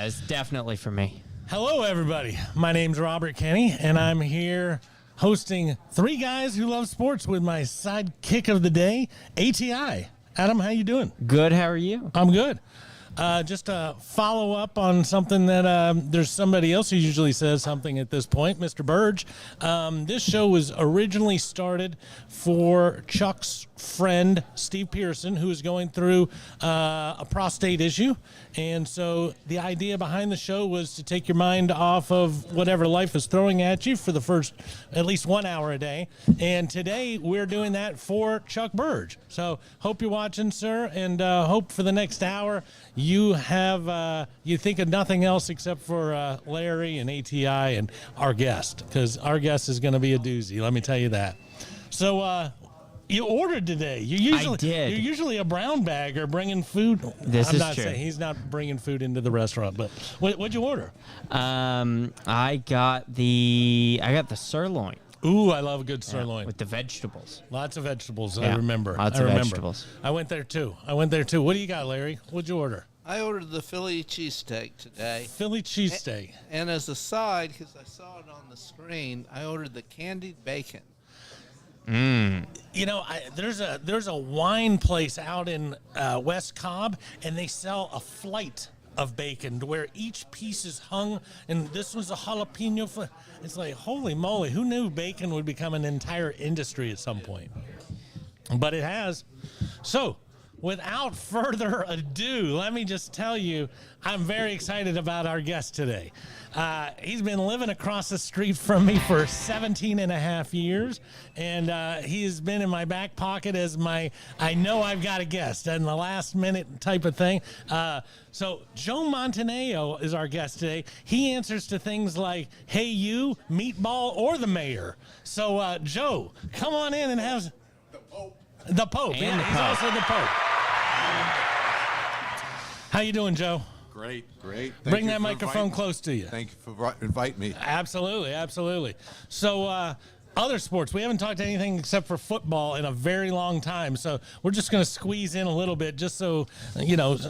it's definitely for me. Hello, everybody. My name's Robert Kenny, and I'm here hosting Three Guys Who Love Sports with my sidekick of the day, ATI. Adam, how you doing? Good. How are you? I'm good. Just to follow up on something that there's somebody else who usually says something at this point, Mr. Burge. This show was originally started for Chuck's friend, Steve Pearson, who is going through a prostate issue. And so the idea behind the show was to take your mind off of whatever life is throwing at you for the first at least 1 hour a day. And today we're doing that for Chuck Burge. So hope you're watching, sir, and hope for the next hour you have you think of nothing else except for Larry and ATI and our guest, because our guest is going to be a doozy. Let me tell you that. So you ordered today. I did. You're usually a brown bagger bringing food. This I'm is not true. saying he's not bringing food into the restaurant, but what'd you order? I got the sirloin. Ooh, I love a good sirloin. With the vegetables. Lots of vegetables, Yeah, I remember. lots I of remember. vegetables. I went there too. What do you got, Larry? What'd you order? I ordered the Philly cheesesteak today. Philly cheesesteak. And as a side, because I saw it on the screen, I ordered the candied bacon. You know, there's a wine place out in West Cobb, and they sell a flight of bacon where each piece is hung, and this was a jalapeno. It's like, holy moly, who knew bacon would become an entire industry at some point? But it has. So, without further ado, let me just tell you, I'm very excited about our guest today. He's been living across the street from me for 17 and a half years, and he has been in my back pocket as I know I've got a guest, and the last minute type of thing. So Joe Montaneo is our guest today. He answers to things like, hey, you, meatball, or the mayor. So, Joe, come on in and have... The Pope. And Yeah, the he's Pope. also the Pope. How you doing, Joe? Great. Thank Bring you that for microphone inviting- close to you. Thank you for inviting me. Absolutely. So, other sports, we haven't talked anything except for football in a very long time. So we're just going to squeeze in a little bit just so,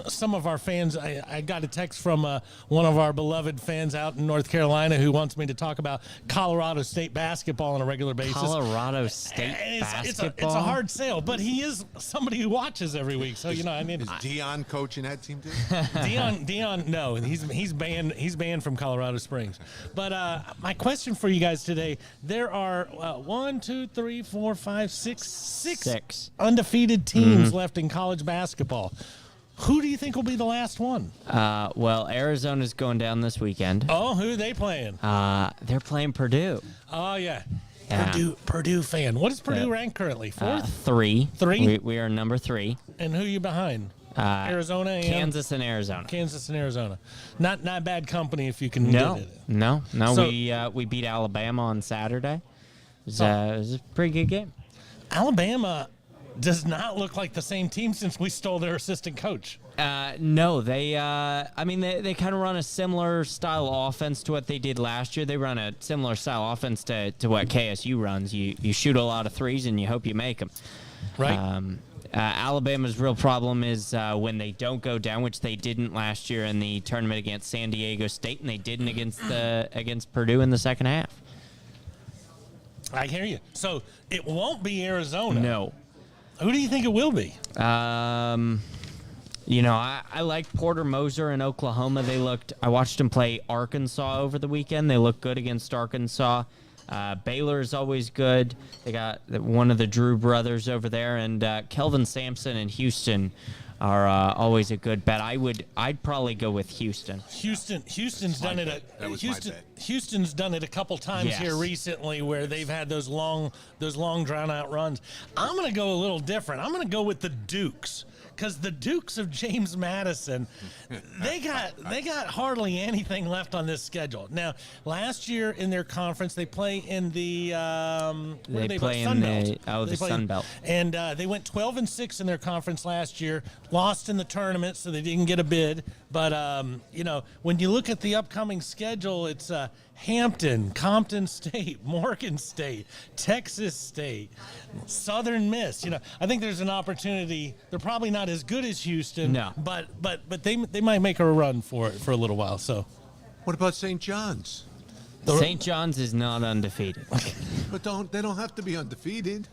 some of our fans, I got a text from one of our beloved fans out in North Carolina who wants me to talk about Colorado State basketball on a regular basis. Colorado State And basketball. it's a hard sale, but he is somebody who watches every week. So, I need Is Dion coaching that team too? Dion, no, he's banned from Colorado Springs. But my question for you guys today: there are 6 undefeated teams left in college basketball. Who do you think will be the last one? Well, Arizona's going down this weekend. Oh, who are they playing? They're playing Purdue. Oh yeah, Yeah. Purdue fan. What is Purdue Yeah. ranked currently? Fourth. 3. Three? We are number 3. And who are you behind? Arizona and Kansas and Arizona. Kansas and Arizona. Not bad company if you can. No. Get it. No. So- we beat Alabama on Saturday. It was a pretty good game. Alabama does not look like the same team since we stole their assistant coach. No, they kind of run a similar style offense to what they did last year. They run a similar style offense to what KSU runs. You shoot a lot of threes and you hope you make them. Right. Alabama's real problem is when they don't go down, which they didn't last year in the tournament against San Diego State, and they didn't against Purdue in the second half. I hear you. So it won't be Arizona. No. Who do you think it will be? I like Porter Moser in Oklahoma. I watched him play Arkansas over the weekend. They look good against Arkansas. Baylor is always good. They got one of the Drew brothers over there, and Kelvin Sampson in Houston are always a good bet. I'd probably go with Houston. Houston's done it. That was my bet. Houston's done it a couple times Yes. here recently where they've had those long drawn out runs. I'm going to go a little different. I'm going to go with the Dukes. Because the Dukes of James Madison, they got hardly anything left on this schedule. Now, last year in their conference, they play in the They play in the Sun Belt. And they went 12-6 in their conference last year, lost in the tournament, so they didn't get a bid. But when you look at the upcoming schedule, it's Hampton, Compton State, Morgan State, Texas State, Southern Miss. I think there's an opportunity. They're probably not not as good as Houston. No. but they might make a run for it for a little while. So What about St. John's? St. John's is not undefeated. But they don't have to be undefeated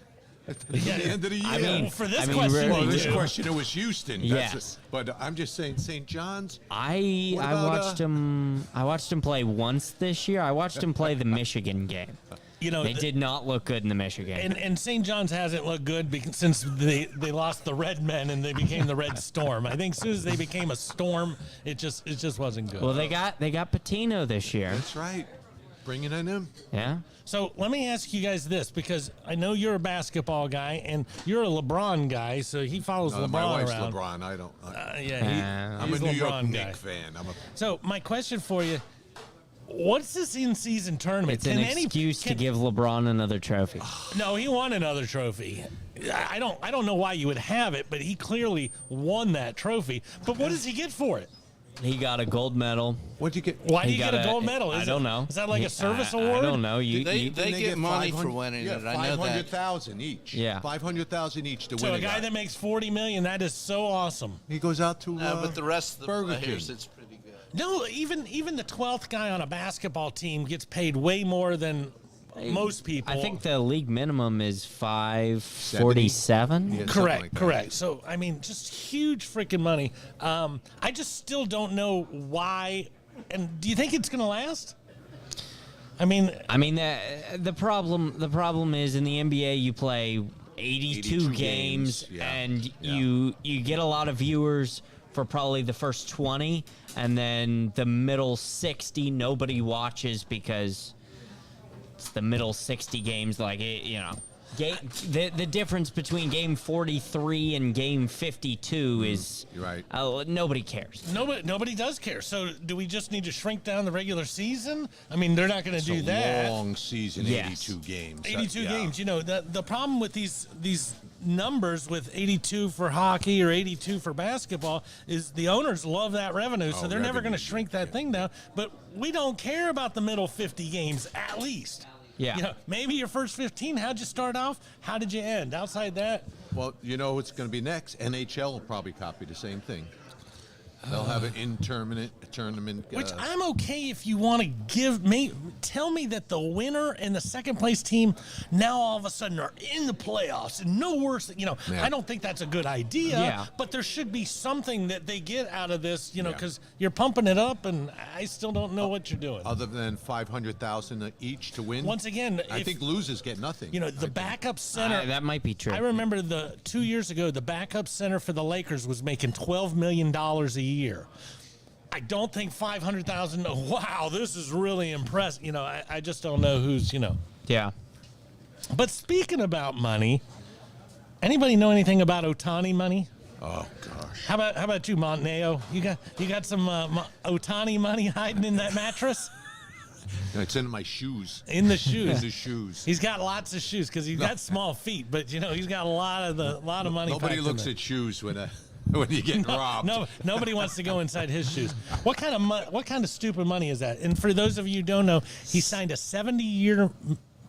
at the Yeah. end of the year. I mean, for this I mean, question, really, well, we this do. question, it was Houston. Yes. But I'm just saying St. John's. I What about, watched him play once this year. I watched him play the Michigan game. You know, They did not look good in the Michigan game. and St. John's hasn't looked good since they lost the Red Men and they became the Red Storm. I think as soon as they became a Storm, it just wasn't good. Well, they got Patino this year. That's right. Bringing in him. Yeah. So let me ask you guys this, because I know you're a basketball guy and you're a LeBron guy, so he follows No, LeBron my wife's around. LeBron. I don't. Yeah, I'm he's a New York LeBron Knicks guy. fan. So my question for you: what's this in-season tournament? It's an excuse to give LeBron another trophy. No, he won another trophy. I don't know why you would have it, but he clearly won that trophy. But what does he get for it? He got a gold medal. What'd you get? Why do He you get got a gold medal? I don't know. Is that like a service I award? don't know. They You, get money for 500 winning yeah, it. I know that. 500,000 each. Yeah. 500,000 each to So win a guy that makes $40 million, that is so awesome. He goes out to. But the rest of the Burger players, King. it's pretty good. No, even the 12th guy on a basketball team gets paid way more than most people. I think the league minimum is $547. Yeah. Correct, something like that. correct. So I mean, just huge freaking money. I just still don't know why. And do you think it's gonna last? I mean, The problem is in the NBA you play 82 games, games, yeah, and yeah. you get a lot of viewers for probably the first 20, and then the middle 60 nobody watches because it's the middle 60 games. Like the difference between game 43 and game 52 is You're right. nobody cares. nobody does care. So do we just need to shrink down the regular season? I mean, they're not going to do It's a that. long season, Yes. 82 games. 82 Yeah. games. You know, the problem with these numbers with 82 for hockey or 82 for basketball is the owners love that revenue, so Oh, they're never going to revenue, shrink that yeah. thing down. But we don't care about the middle 50 games, at least. Yeah. You know, maybe your first 15, how'd you start off? How did you end? Outside that, Well, you know what's going to be next? NHL will probably copy the same thing. They'll have an tournament. which I'm okay if you want to tell me that the winner and the second place team now all of a sudden are in the playoffs and no worse. Yeah. I don't think that's a good idea. Yeah. But there should be something that they get out of this. Yeah. Because you're pumping it up, and I still don't know what you're doing. other than 500,000 each to win. Once again, I if- think losers get nothing. the backup center. That might be true. I remember 2 years ago, the backup center for the Lakers was making $12 million a year. I don't think 500,000. Wow, this is really impressive. I just don't know who's. Yeah. But speaking about money, anybody know anything about Otani money? Oh gosh. How about you, Monteneo? You got some Otani money hiding in that mattress? It's in my shoes. In the In shoes. the shoes. He's got lots of shoes because he's got small feet, but he's got a lot of money. Nobody packed in looks there. at shoes when you get robbed. No, nobody wants to go inside his shoes. What kind of stupid money is that? And for those of you who don't know, he signed a 70-year,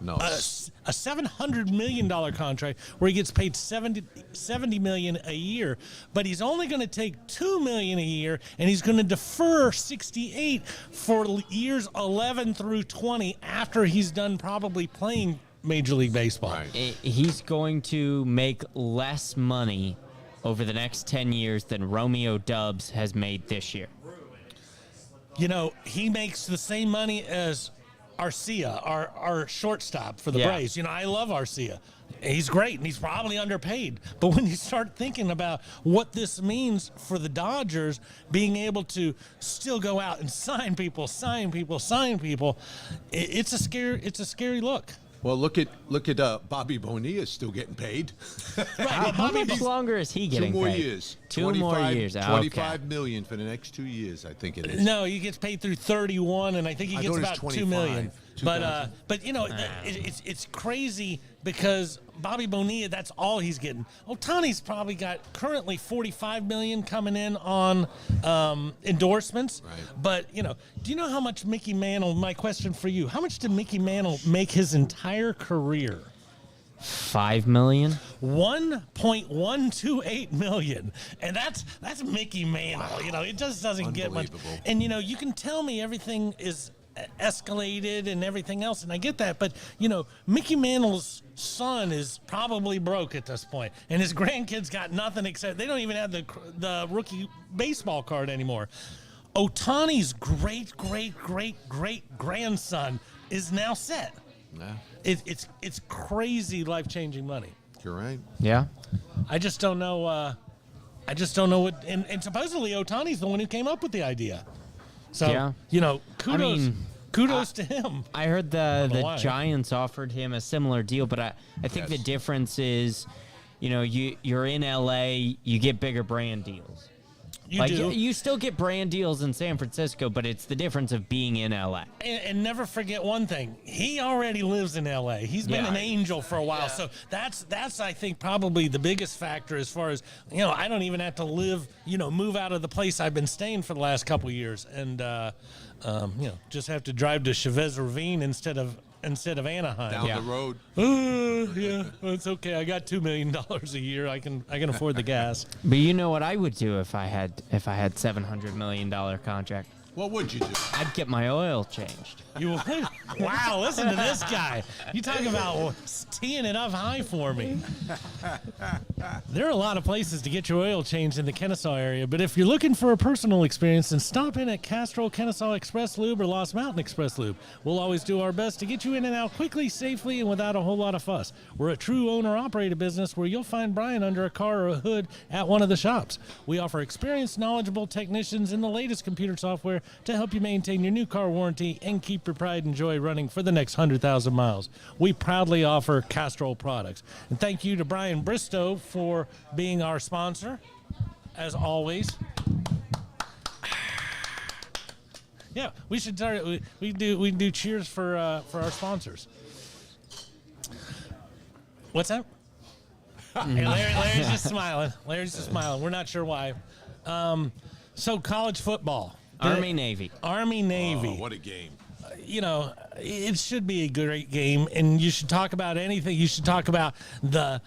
No. a $700 million contract where he gets paid $70 million a year, but he's only going to take $2 million a year, and he's going to defer 68 for years 11 through 20 after he's done probably playing Major League Baseball. Right. He's going to make less money over the next 10 years than Romeo Dubs has made this year. He makes the same money as Arcia, our shortstop for the Yeah. Braves. I love Arcia. He's great, and he's probably underpaid. But when you start thinking about what this means for the Dodgers being able to still go out and sign people, it's a scary look. Well, look at Bobby Bonilla still getting paid. How much longer is he getting 2 more paid? years. 2 more years. Ah, okay. $25 million for the next 2 years, I think it is. No, he gets paid through 31, and I think he I gets thought it was about $2 million. 25, But it's crazy because Bobby Bonilla, that's all he's getting. Otani's probably got currently $45 million coming in on endorsements. Right. But do you know how much Mickey Mantle? My question for you: how much did Mickey Mantle make his entire career? $5 million. 1.128 million, and that's Mickey Mantle. You know, it just doesn't get much. Unbelievable. And you know, you can tell me everything is escalated and everything else, and I get that, but you know, Mickey Mantle's son is probably broke at this point, and his grandkids got nothing except they don't even have the rookie baseball card anymore. Otani's great grandson is now set. Yeah, It's crazy, life-changing money. you're right. Yeah. I just don't know. I just don't know what. And supposedly Otani's the one who came up with the idea. So Yeah. you know, kudos, mean, to him. I heard know the why. Giants offered him a similar deal, but I think the Yes. difference is, you know, you're in LA, you get bigger brand deals. You Like do. you still get brand deals in San Francisco, but it's the difference of being in LA. And never forget one thing. He already lives in LA. He's been Yeah. an Angel for a while. So that's I think probably the biggest factor as far as, you know, I don't even have to live, you know, move out of the place I've been staying for the last couple of years and you know, just have to drive to Chavez Ravine instead of Anaheim. Down Yeah. the road. Yeah, well, it's okay. I got $2 million a year. I can afford the gas. But you know what I would do if I had $700 million contract? What would you do? I'd get my oil changed. You wow, listen to this guy. You talking about teeing it up high for me. There are a lot of places to get your oil changed in the Kennesaw area, but if you're looking for a personal experience, then stop in at Castrol Kennesaw Express Lube or Lost Mountain Express Lube. We'll always do our best to get you in and out quickly, safely, and without a whole lot of fuss. We're a true owner-operated business where you'll find Brian under a car or a hood at one of the shops. We offer experienced, knowledgeable technicians and the latest computer software to help you maintain your new car warranty and keep your pride and joy running for the next 100,000 miles. We proudly offer Castrol products. And thank you to Brian Bristow for being our sponsor, as always. Yeah, we should start. We do cheers for our sponsors. What's that? Hey, Larry's just smiling. Larry's just smiling. We're not sure why. So college football. Army, Navy. Army, Navy. Oh, what a game. You know, it should be a great game, and you should talk about anything. You should talk about the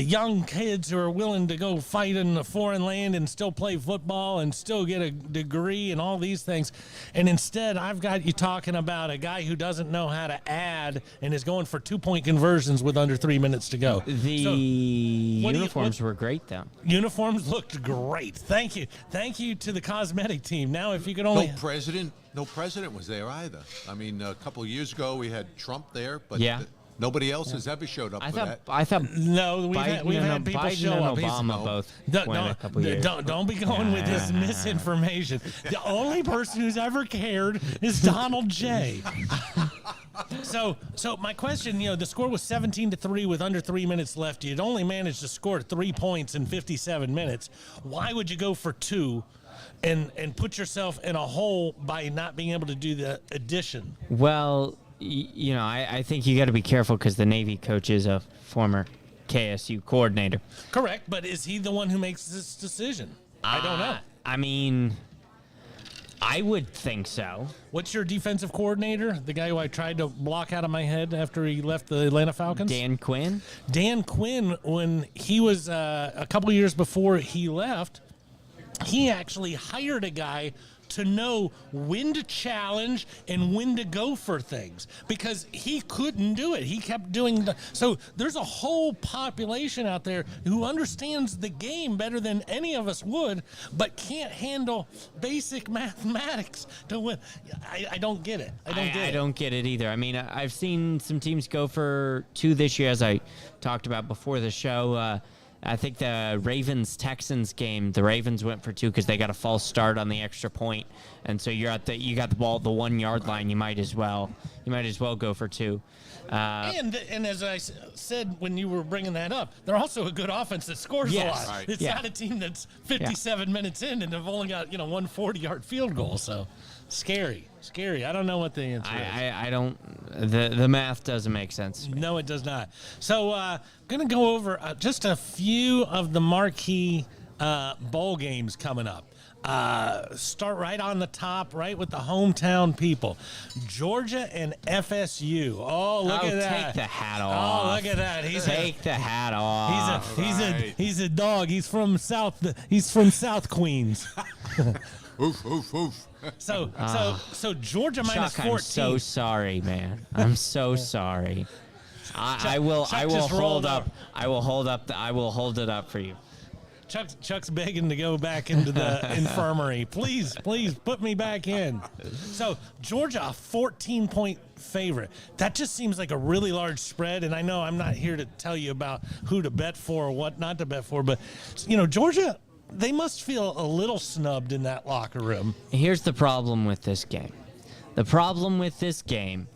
young kids who are willing to go fight in a foreign land and still play football and still get a degree and all these things. And instead, I've got you talking about a guy who doesn't know how to add and is going for 2-point conversions with under 3 minutes to go. The So, what do you- uniforms were great, though. uniforms looked great. Thank you to the cosmetic team. Now, if you could only No president was there either. I mean, a couple of years ago we had Trump there, but Yeah. Nobody else has ever showed up I for that. thought No, we've had people Biden show and up. Obama both went a couple years. Don't be going with this misinformation. The only person who's ever cared is Donald J. So my question, you know, the score was 17-3 with under 3 minutes left. You'd only managed to score 3 points in 57 minutes. Why would you go for 2? And put yourself in a hole by not being able to do the addition. Well, you know, I think you got to be careful because the Navy coach is a former KSU coordinator. Correct, but is he the one who makes this decision? I don't know. I mean, I would think so. What's your defensive coordinator? The guy who I tried to block out of my head after he left the Atlanta Falcons? Dan Quinn? Dan Quinn, when he was a couple years before he left, he actually hired a guy to know when to challenge and when to go for things because he couldn't do it. He kept doing so there's a whole population out there who understands the game better than any of us would, but can't handle basic mathematics to win. I don't get it. I don't get it either. I mean, I've seen some teams go for 2 this year, as I talked about before the show. I think the Ravens-Texans game, the Ravens went for 2 because they got a false start on the extra point, and so you got the ball at the 1 yard line. You might as well go for 2. And as I said when you were bringing that up, they're also a good offense that scores a Yes. lot. Right. It's not a team that's 57 minutes in and they've only got 1 40-yard field goal. So scary. I don't know what the answer is. I don't. The math doesn't make sense. No, it does not. So I'm going to go over just a few of the marquee bowl games coming up. Start right on the top, right with the hometown people. Georgia and FSU. Oh, look at that. Take the hat off. Oh, look at that. Take the hat off. He's a dog. He's from South Queens. Oof, oof, oof. So Georgia minus Chuck, 14. I'm so sorry, man. I'm so sorry. I will Chuck just hold rolled up. up. I will hold it up for you. Chuck's begging to go back into the infirmary. Please put me back in. So Georgia, a 14-point favorite. That just seems like a really large spread. And I know I'm not here to tell you about who to bet for or what not to bet for, but Georgia, they must feel a little snubbed in that locker room. Here's the problem with this game. The problem with this game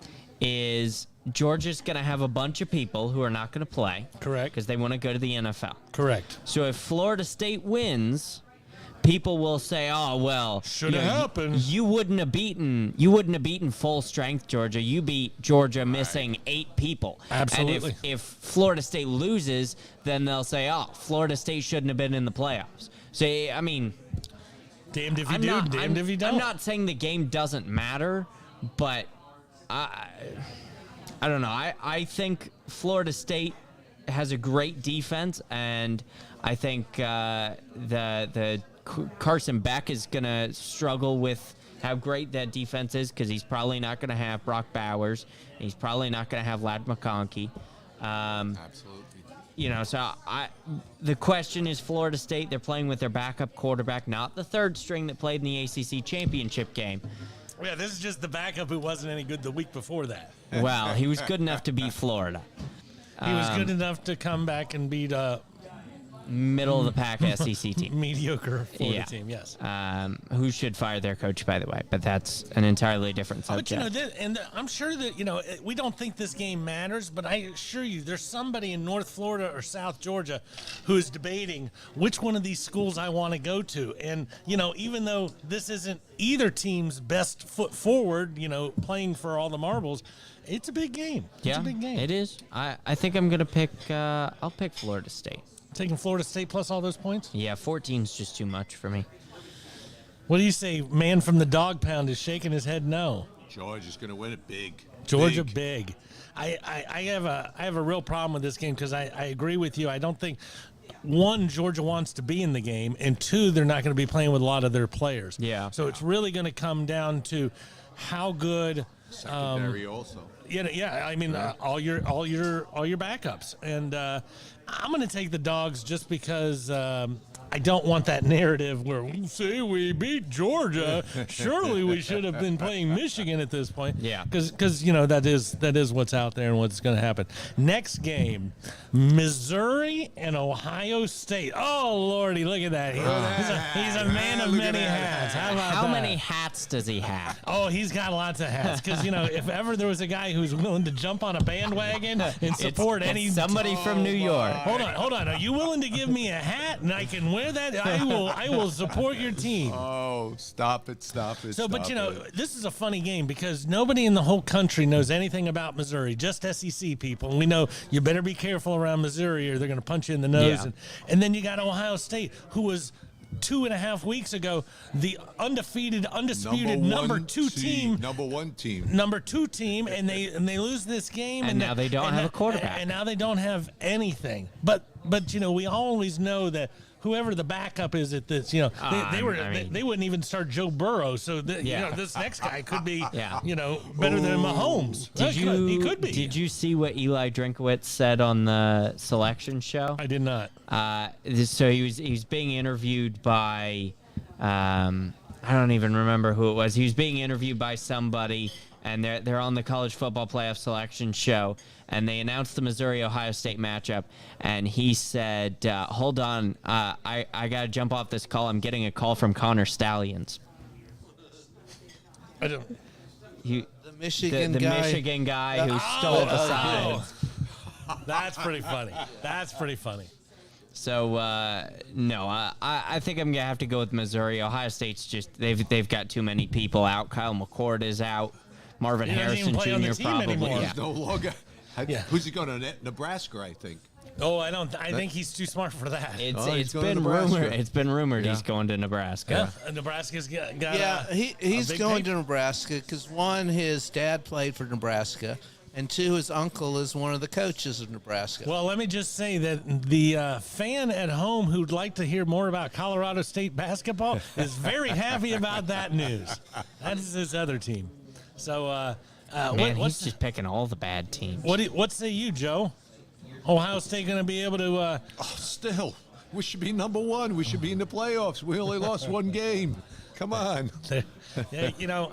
is Georgia's going to have a bunch of people who are not going to play. Correct. Because they want to go to the NFL. Correct. So if Florida State wins, people will say, "Oh, well, Should have happened." You wouldn't have beaten full strength Georgia. You beat Georgia missing 8 people." Absolutely. And if Florida State loses, then they'll say, "Oh, Florida State shouldn't have been in the playoffs." So I mean, Damned if you do, damned if you don't. I'm not saying the game doesn't matter, but I don't know. I think Florida State has a great defense, and I think the Carson Beck is going to struggle with how great that defense is because he's probably not going to have Brock Bowers. He's probably not going to have Ladd McConkey. Absolutely. So the question is Florida State. They're playing with their backup quarterback, not the third string that played in the ACC championship game. Yeah, this is just the backup who wasn't any good the week before that. Well, he was good enough to beat Florida. He was good enough to come back and beat a Middle of the pack SEC team. mediocre Florida team, yes. Who should fire their coach, by the way, but that's an entirely different But subject. I'm sure that we don't think this game matters, but I assure you, there's somebody in North Florida or South Georgia who is debating which one of these schools I want to go to. And even though this isn't either team's best foot forward, playing for all the marbles, it's a big game. It's a big game. It is. I think I'm gonna pick. I'll pick Florida State. Taking Florida State plus all those points. Yeah, 14's just too much for me. What do you say? Man from the dog pound is shaking his head no. Georgia's going to win it big. Georgia big. I have a real problem with this game because I agree with you. I don't think, one, Georgia wants to be in the game, and two, they're not going to be playing with a lot of their players. Yeah. So it's really going to come down to how good. Secondary also. Yeah. I mean, all your backups, and I'm going to take the dogs just because I don't want that narrative where say we beat Georgia. Surely we should have been playing Michigan at this point. Yeah. Because that is what's out there and what's going to happen. Next game, Missouri and Ohio State. Oh Lordy, look at that. He's a man of many hats. How about How that? many hats does he have? Oh, he's got lots of hats. Because if ever there was a guy who's willing to jump on a bandwagon and support It's any somebody from New York. Hold on. Are you willing to give me a hat and I can wear that? I will support your team. Oh, stop it. So, but this is a funny game because nobody in the whole country knows anything about Missouri, just SEC people. And we know you better be careful around Missouri or they're going to punch you in the nose. Yeah. And then you got Ohio State, who was 2.5 weeks ago the undisputed number 2 team. Number 1 team. Number 2 team, and they lose this game, And now they don't have a quarterback. and now they don't have anything. But we always know that whoever the backup is at this, they wouldn't even start Joe Burrow. So this next guy could be better than Mahomes. He could be. Did you see what Eli Drinkowitz said on the selection show? I did not. So he was being interviewed by I don't even remember who it was. He was being interviewed by somebody, and they're on the college football playoff selection show, and they announced the Missouri-Ohio State matchup, and he said, hold on, I got to jump off this call. I'm getting a call from Connor Stallions. I don't. The Michigan The guy. Michigan guy who stole the sign. That's pretty funny. So no, I think I'm gonna have to go with Missouri. Ohio State's just they've got too many people out. Kyle McCord is out. Marvin He doesn't even Harrison play on the Jr. team probably. anymore. Yeah. No longer. Yeah. Who's he going to? Nebraska, I think. Oh, I don't. I think he's too smart for that. It's Oh, he's it's going to been Nebraska. rumored. It's been rumored Yeah. he's going to Nebraska. Nebraska's got Yeah, he's big going name. to Nebraska because one, his dad played for Nebraska, and two, his uncle is one of the coaches of Nebraska. Well, let me just say that the fan at home who'd like to hear more about Colorado State basketball is very happy about that news. That is his other team. So, Man, what's he's just picking all the bad teams. what say you, Joe? Ohio State going to be able to? Still, we should be number one. We should be in the playoffs. We only lost one game. Come on. Yeah, you know,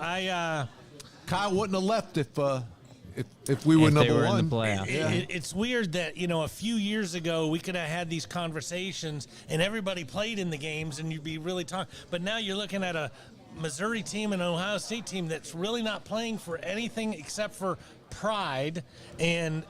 Kyle wouldn't have left if we were If they number were in one. the playoffs. It's weird that, you know, a few years ago we could have had these conversations and everybody played in the games and you'd be really talking. But now you're looking at a Missouri team and an Ohio State team that's really not playing for anything except for pride, and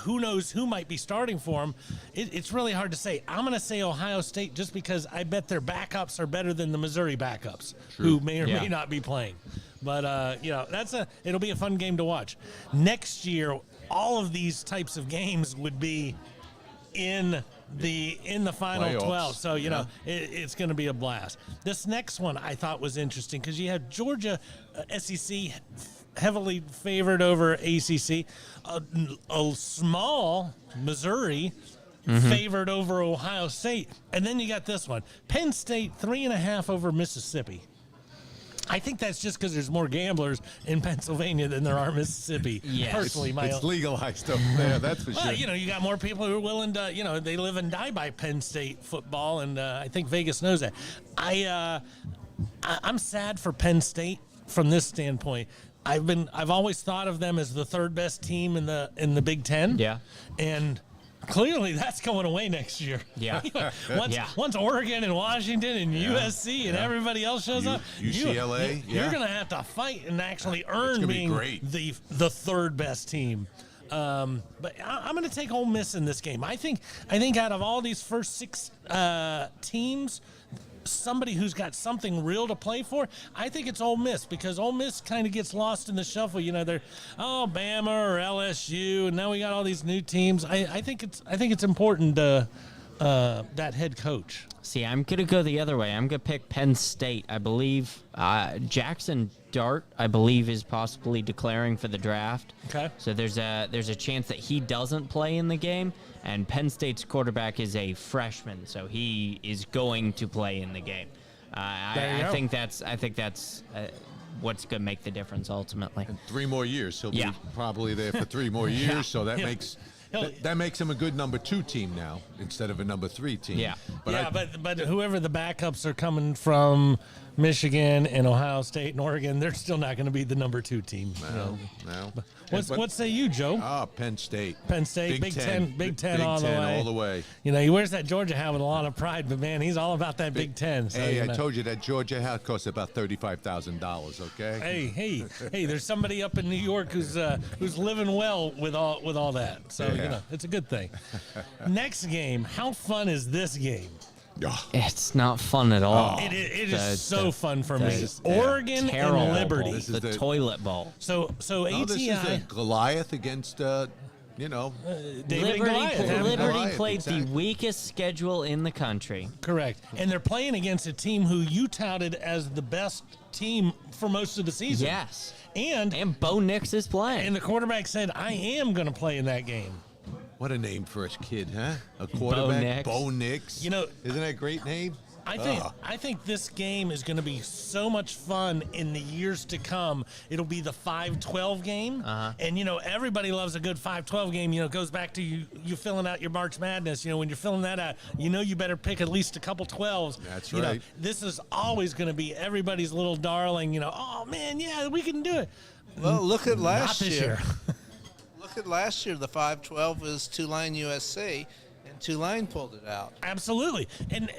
who knows who might be starting for them. It's really hard to say. I'm going to say Ohio State just because I bet their backups are better than the Missouri backups, who may or may Yeah. not be playing. But you know, it'll be a fun game to watch. Next year, all of these types of games would be in the final Playoffs. 12. So, you know, it's going to be a blast. This next one I thought was interesting because you had Georgia SEC heavily favored over ACC, a small Missouri favored over Ohio State, and then you got this one, Penn State 3.5 over Mississippi. I think that's just because there's more gamblers in Pennsylvania than there are Mississippi. Yes. Personally, It's legalized up there, that's for well, sure. you know, you got more people who are willing to, you know, they live and die by Penn State football, and I think Vegas knows that. I'm sad for Penn State from this standpoint. I've always thought of them as the third best team in the Big Ten. Yeah. And clearly that's going away next year. Yeah. Once Oregon and Washington and USC and everybody else shows up, UCLA, you're going to have to fight and actually earn gonna be being great. the third best team. But I'm going to take Ole Miss in this game. I think out of all these first six teams, somebody who's got something real to play for, I think it's Ole Miss, because Ole Miss kind of gets lost in the shuffle. You know, they're Bama or LSU, and now we got all these new teams. I think it's important to that head coach. See, I'm going to go the other way. I'm going to pick Penn State. I believe Jackson Dart, I believe, is possibly declaring for the draft. Okay. So there's a chance that he doesn't play in the game, and Penn State's quarterback is a freshman, so he is going to play in the game. There you I go. think that's what's going to make the difference ultimately. 3 more years. He'll Yeah. be probably there for 3 more years, so that He'll- makes he'll- that makes him a good number 2 team now instead of a number 3 team. Yeah. But whoever the backups are coming from Michigan and Ohio State and Oregon, they're still not going to be the number 2 team. you know. No. What say you, Joe? Penn State. Penn State, Big Ten all the way. all the way. You know, he wears that Georgia hat with a lot of pride, but man, he's all about that Big Ten. So, Hey, you I know. told you that Georgia hat costs about $35,000. Okay. Hey! There's somebody up in New York who's living well with all that. So you Yeah. know, it's a good thing. Next game, how fun is this game? Oh, It's not fun at all. It is The- so fun for me. the Oregon Terrible and Liberty. This the is the- toilet bowl. So no, this is ATI. a Goliath against, David and Liberty, Goliath. Liberty Goliath, played exactly. the weakest schedule in the country. Correct. And they're playing against a team who you touted as the best team for most of the season. Yes. And Bo Nix is playing. the quarterback said, I am going to play in that game. What a name for a kid, huh? A quarterback, Nix. Bo Nix. You know- isn't that a great name? I think this game is going to be so much fun in the years to come. It'll be the 5-12 game. And, you know, everybody loves a good 5-12 game. You know, it goes back to you filling out your March Madness. You know, when you're filling that out, you know you better pick at least a couple 12s. That's You know, right. this is always going to be everybody's little darling, you know, oh, man, yeah, we can do it. Well, look at Not last this year. year. Look at last year. The 5-12 was Tulane USC, and Tulane pulled it out. Absolutely,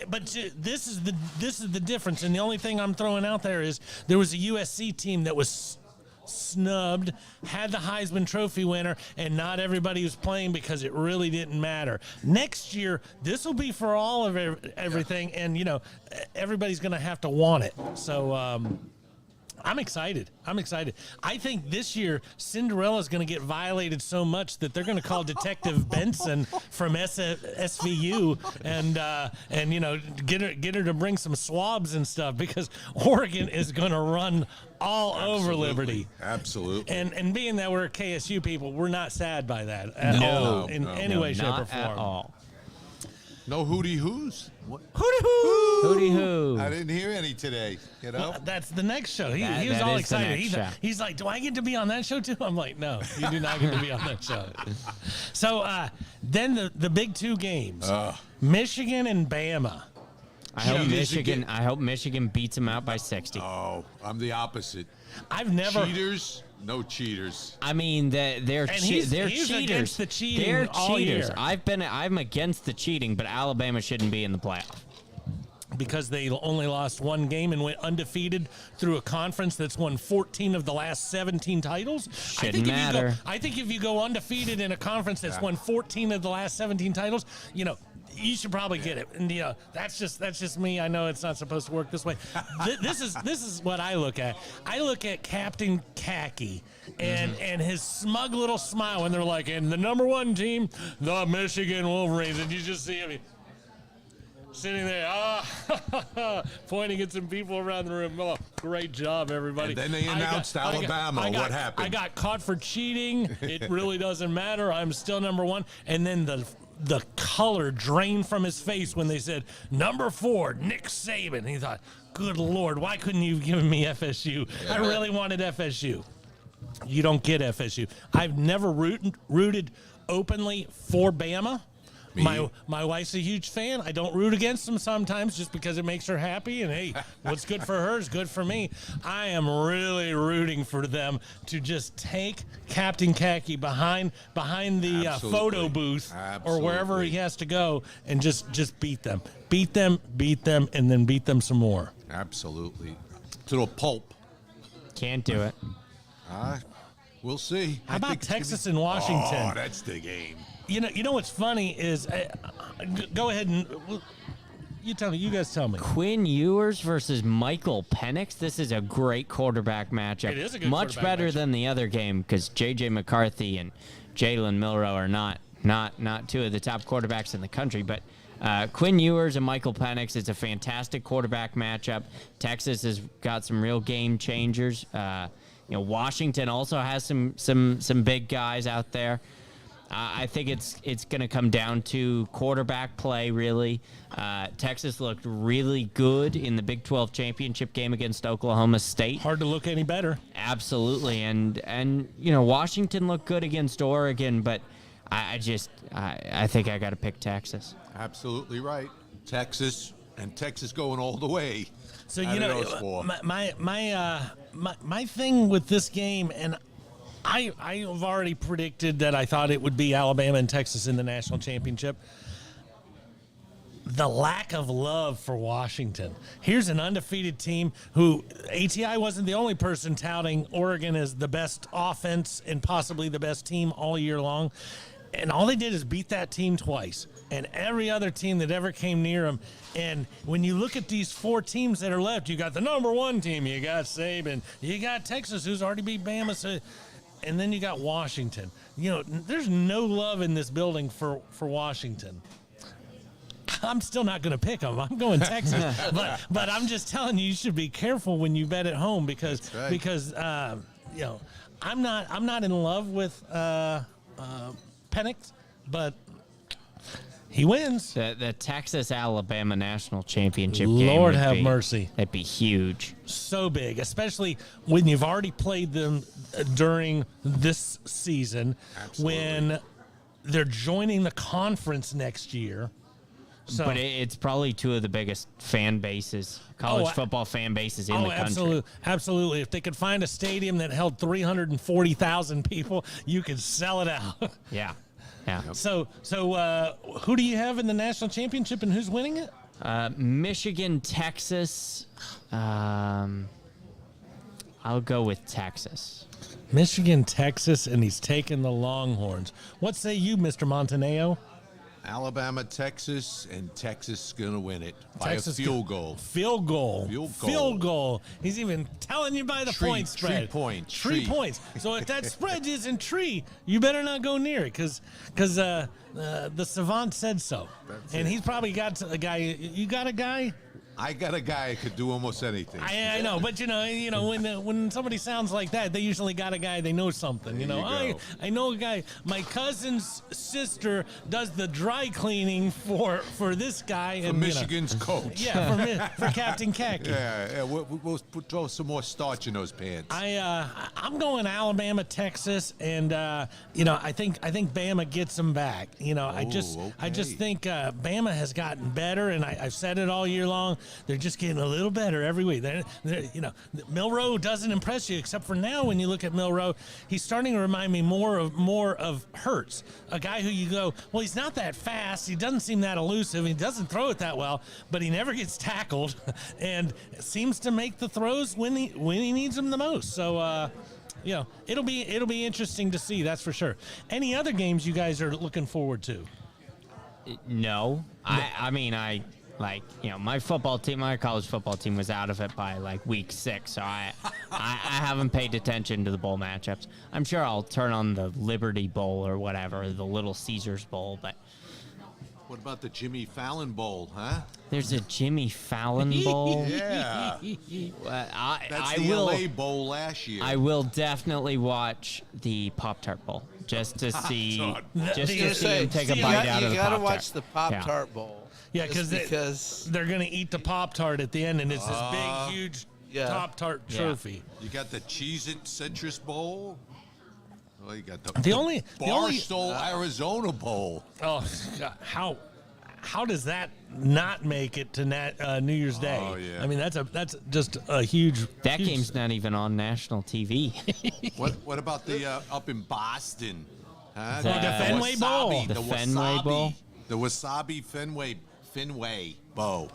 but this is the difference. And the only thing I'm throwing out there is there was a USC team that was snubbed, had the Heisman Trophy winner, and not everybody was playing because it really didn't matter. Next year, this will be for all of everything, and you know everybody's going to have to want it. So I'm excited. I think this year Cinderella's going to get violated so much that they're going to call Detective Benson from SVU and get her to bring some swabs and stuff, because Oregon is going to run all over Liberty. Absolutely. And being that we're KSU people, we're not sad by that at all in any way, shape, or Not form. at all. No hootie hoos. What? Hooty hoo. I didn't hear any today. You know. That's the next show. He was That all is the excited. next show. He's like, do I get to be on that show too? I'm like, no, you do not get to be on that show. So then the big two games, Michigan and Bama. I hope Michigan- Michigan beats them out by 60. Oh, I'm the opposite. I've never. Cheaters, no cheaters. I mean, they're And he's cheaters. against the cheating They're all cheaters. year. I'm against the cheating, but Alabama shouldn't be in the playoff. Because they only lost one game and went undefeated through a conference that's won 14 of the last 17 titles. Shouldn't matter. I think if you go undefeated in a conference that's won 14 of the last 17 titles, you should probably get it. And that's just me. I know it's not supposed to work this way. This is what I look at. I look at Captain Khaki and his smug little smile when they're like, and the number one team, the Michigan Wolverines, and you just see him sitting there, pointing at some people around the room. Oh, great job, everybody. And then they announced Alabama. What happened? I got caught for cheating. It really doesn't matter. I'm still number one. And then the color drained from his face when they said, number 4, Nick Saban. He thought, good Lord, why couldn't you have given me FSU? I really wanted FSU. You don't get FSU. I've never rooted openly for Bama. My wife's a huge fan. I don't root against them sometimes just because it makes her happy. And hey, what's good for her is good for me. I am really rooting for them to just take Captain Khaki behind the photo booth or wherever he has to go and just beat them, and then beat them some more. Absolutely. To the pulp. Can't do it. We'll see. How about Texas and Washington? Oh, that's the game. You know what's funny is, go ahead and you tell me. You guys tell me. Quinn Ewers versus Michael Penix. This is a great quarterback matchup. It is a good much quarterback better matchup. than the other game because J.J. McCarthy and Jalen Milroe are not two of the top quarterbacks in the country, but. Quinn Ewers and Michael Penix. It's a fantastic quarterback matchup. Texas has got some real game changers. Washington also has some big guys out there. I think it's going to come down to quarterback play, really. Texas looked really good in the Big 12 championship game against Oklahoma State. Hard to look any better. Absolutely, and Washington looked good against Oregon, but I think I got to pick Texas. Absolutely right. Texas going all the way. So my thing with this game, and I have already predicted that I thought it would be Alabama and Texas in the national championship. The lack of love for Washington. Here's an undefeated team who ATI wasn't the only person touting Oregon as the best offense and possibly the best team all year long. And all they did is beat that team twice. And every other team that ever came near them. And when you look at these 4 teams that are left, you got the number 1 team. You got Saban. You got Texas, who's already beat Bama. And then you got Washington. There's no love in this building for Washington. I'm still not going to pick them. I'm going Texas. but I'm just telling you should be careful when you bet at home because I'm not in love with Penix, but he wins. The Texas-Alabama national championship game. Lord have mercy. That'd be huge. So big, especially when you've already played them during this season. Absolutely. When they're joining the conference next year. So, But it's probably 2 of the biggest fan bases, college football fan bases in the country. Absolutely. If they could find a stadium that held 340,000 people, you could sell it out. Yeah. So who do you have in the national championship and who's winning it? Michigan, Texas. I'll go with Texas. Michigan, Texas, and he's taking the Longhorns. What say you, Mr. Montaneo? Alabama, Texas, and Texas is going to win it by Texas a field goal. Field goal. Field goal. Field goal. He's even telling you by the point spread. 3 points. Three Tree. points. So if that spread isn't tree, you better not go near it because the savant said so. And he's probably got a guy. You got a guy? I got a guy who could do almost anything. I know, but you know, when somebody sounds like that, they usually got a guy. They know something. You know, There you go. I know a guy. My cousin's sister does the dry cleaning for this guy. For and Michigan's coach. Yeah, for Captain Khaki. Yeah, we'll throw some more starch in those pants. I'm going Alabama, Texas, and I think Bama gets them back. I just okay. think Bama has gotten better, and I've said it all year long. They're just getting a little better every week. Milroe doesn't impress you, except for now when you look at Milroe, he's starting to remind me more of Hurts, a guy who you go, well, he's not that fast, he doesn't seem that elusive, he doesn't throw it that well, but he never gets tackled, and seems to make the throws when he needs them the most. So. It'll be interesting to see, that's for sure. Any other games you guys are looking forward to? No. I mean, my football team, my college football team was out of it by like week 6, so I haven't paid attention to the bowl matchups. I'm sure I'll turn on the Liberty Bowl or whatever, the Little Caesars Bowl, but What about the Jimmy Fallon Bowl, huh? there's a Jimmy Fallon Bowl. Yeah. That's That's I the will. LA Bowl last year. I will definitely watch the Pop-Tart Bowl just to see, Pop-Tart. just I to was see gonna him take a you bite got, out you of the gotta Pop-Tart. watch the Pop-Tart Bowl. Yeah, Just because because they're going to eat the Pop-Tart at the end, and it's this big, huge yeah. Pop-Tart Yeah. trophy. You got the Cheez-It Citrus Bowl. Oh, you got the Barstool Arizona Bowl. Oh, God, how does that not make it to New Year's Day? Oh, yeah. I mean, that's just a huge. That huge- game's not even on national TV. What about the up in Boston? Huh? The Fenway Bowl. Wasabi, The Fenway Wasabi, Bowl. The Wasabi Fenway Bowl.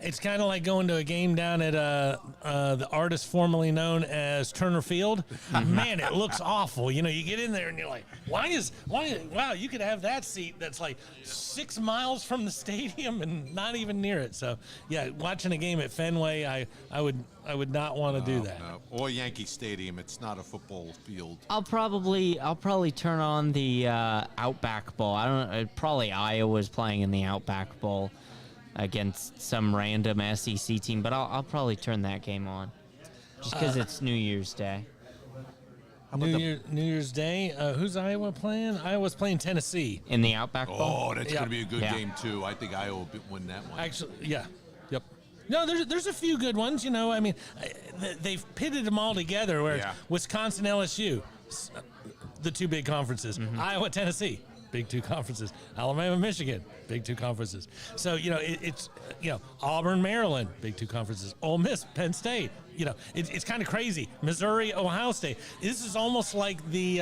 It's kind of like going to a game down at the artist formerly known as Turner Field. Man, it looks awful. You get in there and you're like, wow, you could have that seat that's like 6 miles from the stadium and not even near it. So yeah, watching a game at Fenway, I would not want to do that. No. Or Yankee Stadium. It's not a football field. I'll probably turn on the Outback Bowl. I don't know. Probably Iowa's playing in the Outback Bowl against some random SEC team, but I'll probably turn that game on just because it's New Year's Day. New Year's Day. Who's Iowa playing? Iowa's playing Tennessee. In the Outback Bowl? Oh, that's Yeah. going to be a good Yeah. game, too. I think Iowa will win that one. Actually, yeah. Yep. No, there's a few good ones. I mean, they've pitted them all together. Where Yeah. Wisconsin, LSU, the two big conferences. Iowa, Tennessee, big two conferences. Alabama, Michigan, big two conferences. So it's Auburn, Maryland, big two conferences. Ole Miss, Penn State. It's kind of crazy. Missouri, Ohio State. This is almost like the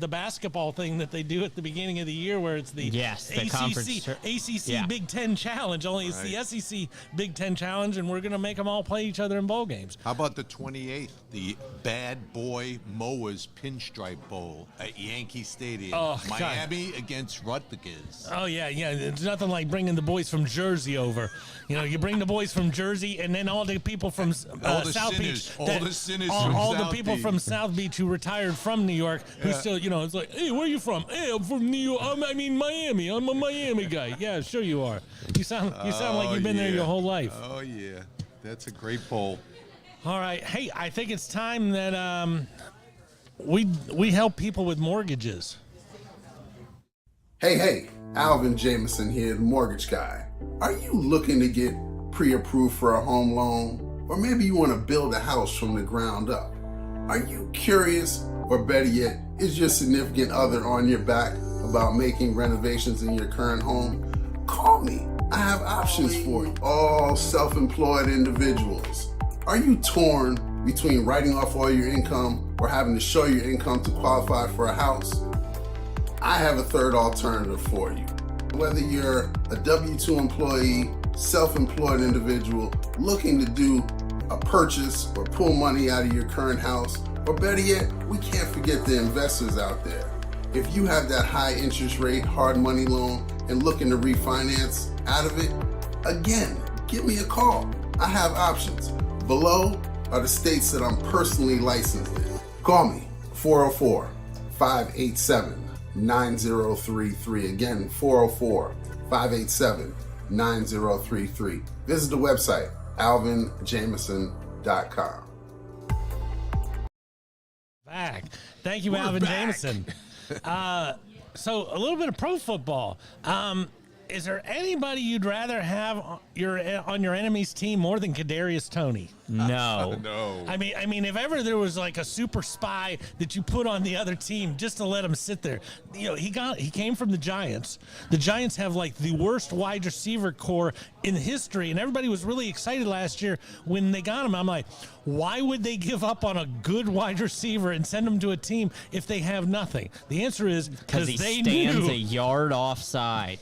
basketball thing that they do at the beginning of the year, where it's the Yes, the ACC Yeah. Big Ten Challenge. Only it's the SEC Big Ten Challenge, and we're going to make them all play each other in bowl games. How about the 28th, the Bad Boy Mowers Pinstripe Bowl at Yankee Stadium? Oh, God. Miami against Rutgers. Oh yeah. It's nothing like bringing the boys from Jersey over. You bring the boys from Jersey, and then all the people from All the South sinners, Beach, all the sinners from all the South people Beach. from South Beach who retired from New York, who Yeah. still, it's like, hey, where are you from? Hey, I'm from New York. I mean Miami. I'm a Miami guy. Yeah, sure you are. You sound like you've been there your whole life. Oh, yeah. That's a great bowl. All right. Hey, I think it's time that we help people with mortgages. Hey, Alvin Jameson here, the mortgage guy. Are you looking to get pre-approved for a home loan? Or maybe you want to build a house from the ground up? Are you curious, or better yet, is your significant other on your back about making renovations in your current home? Call me. I have options for you. All self-employed individuals. Are you torn between writing off all your income or having to show your income to qualify for a house? I have a third alternative for you. Whether you're a W-2 employee, self-employed individual looking to do a purchase or pull money out of your current house, or better yet, we can't forget the investors out there. If you have that high interest rate, hard money loan and looking to refinance out of it? Again, give me a call. I have options. Below are the states that I'm personally licensed in. Call me, 404-587-9033. Again, 404-587-9033. Visit the website, alvinjameson.com. Back. Thank you, Alvin Jameson. So a little bit of pro football. Is there anybody you'd rather have on your enemy's team more than Kadarius Toney? No. No. I mean, if ever there was like a super spy that you put on the other team just to let him sit there, he came from the Giants. The Giants have like the worst wide receiver core in history, and everybody was really excited last year when they got him. I'm like, why would they give up on a good wide receiver and send him to a team if they have nothing? The answer is Because he they stands knew. a yard offside.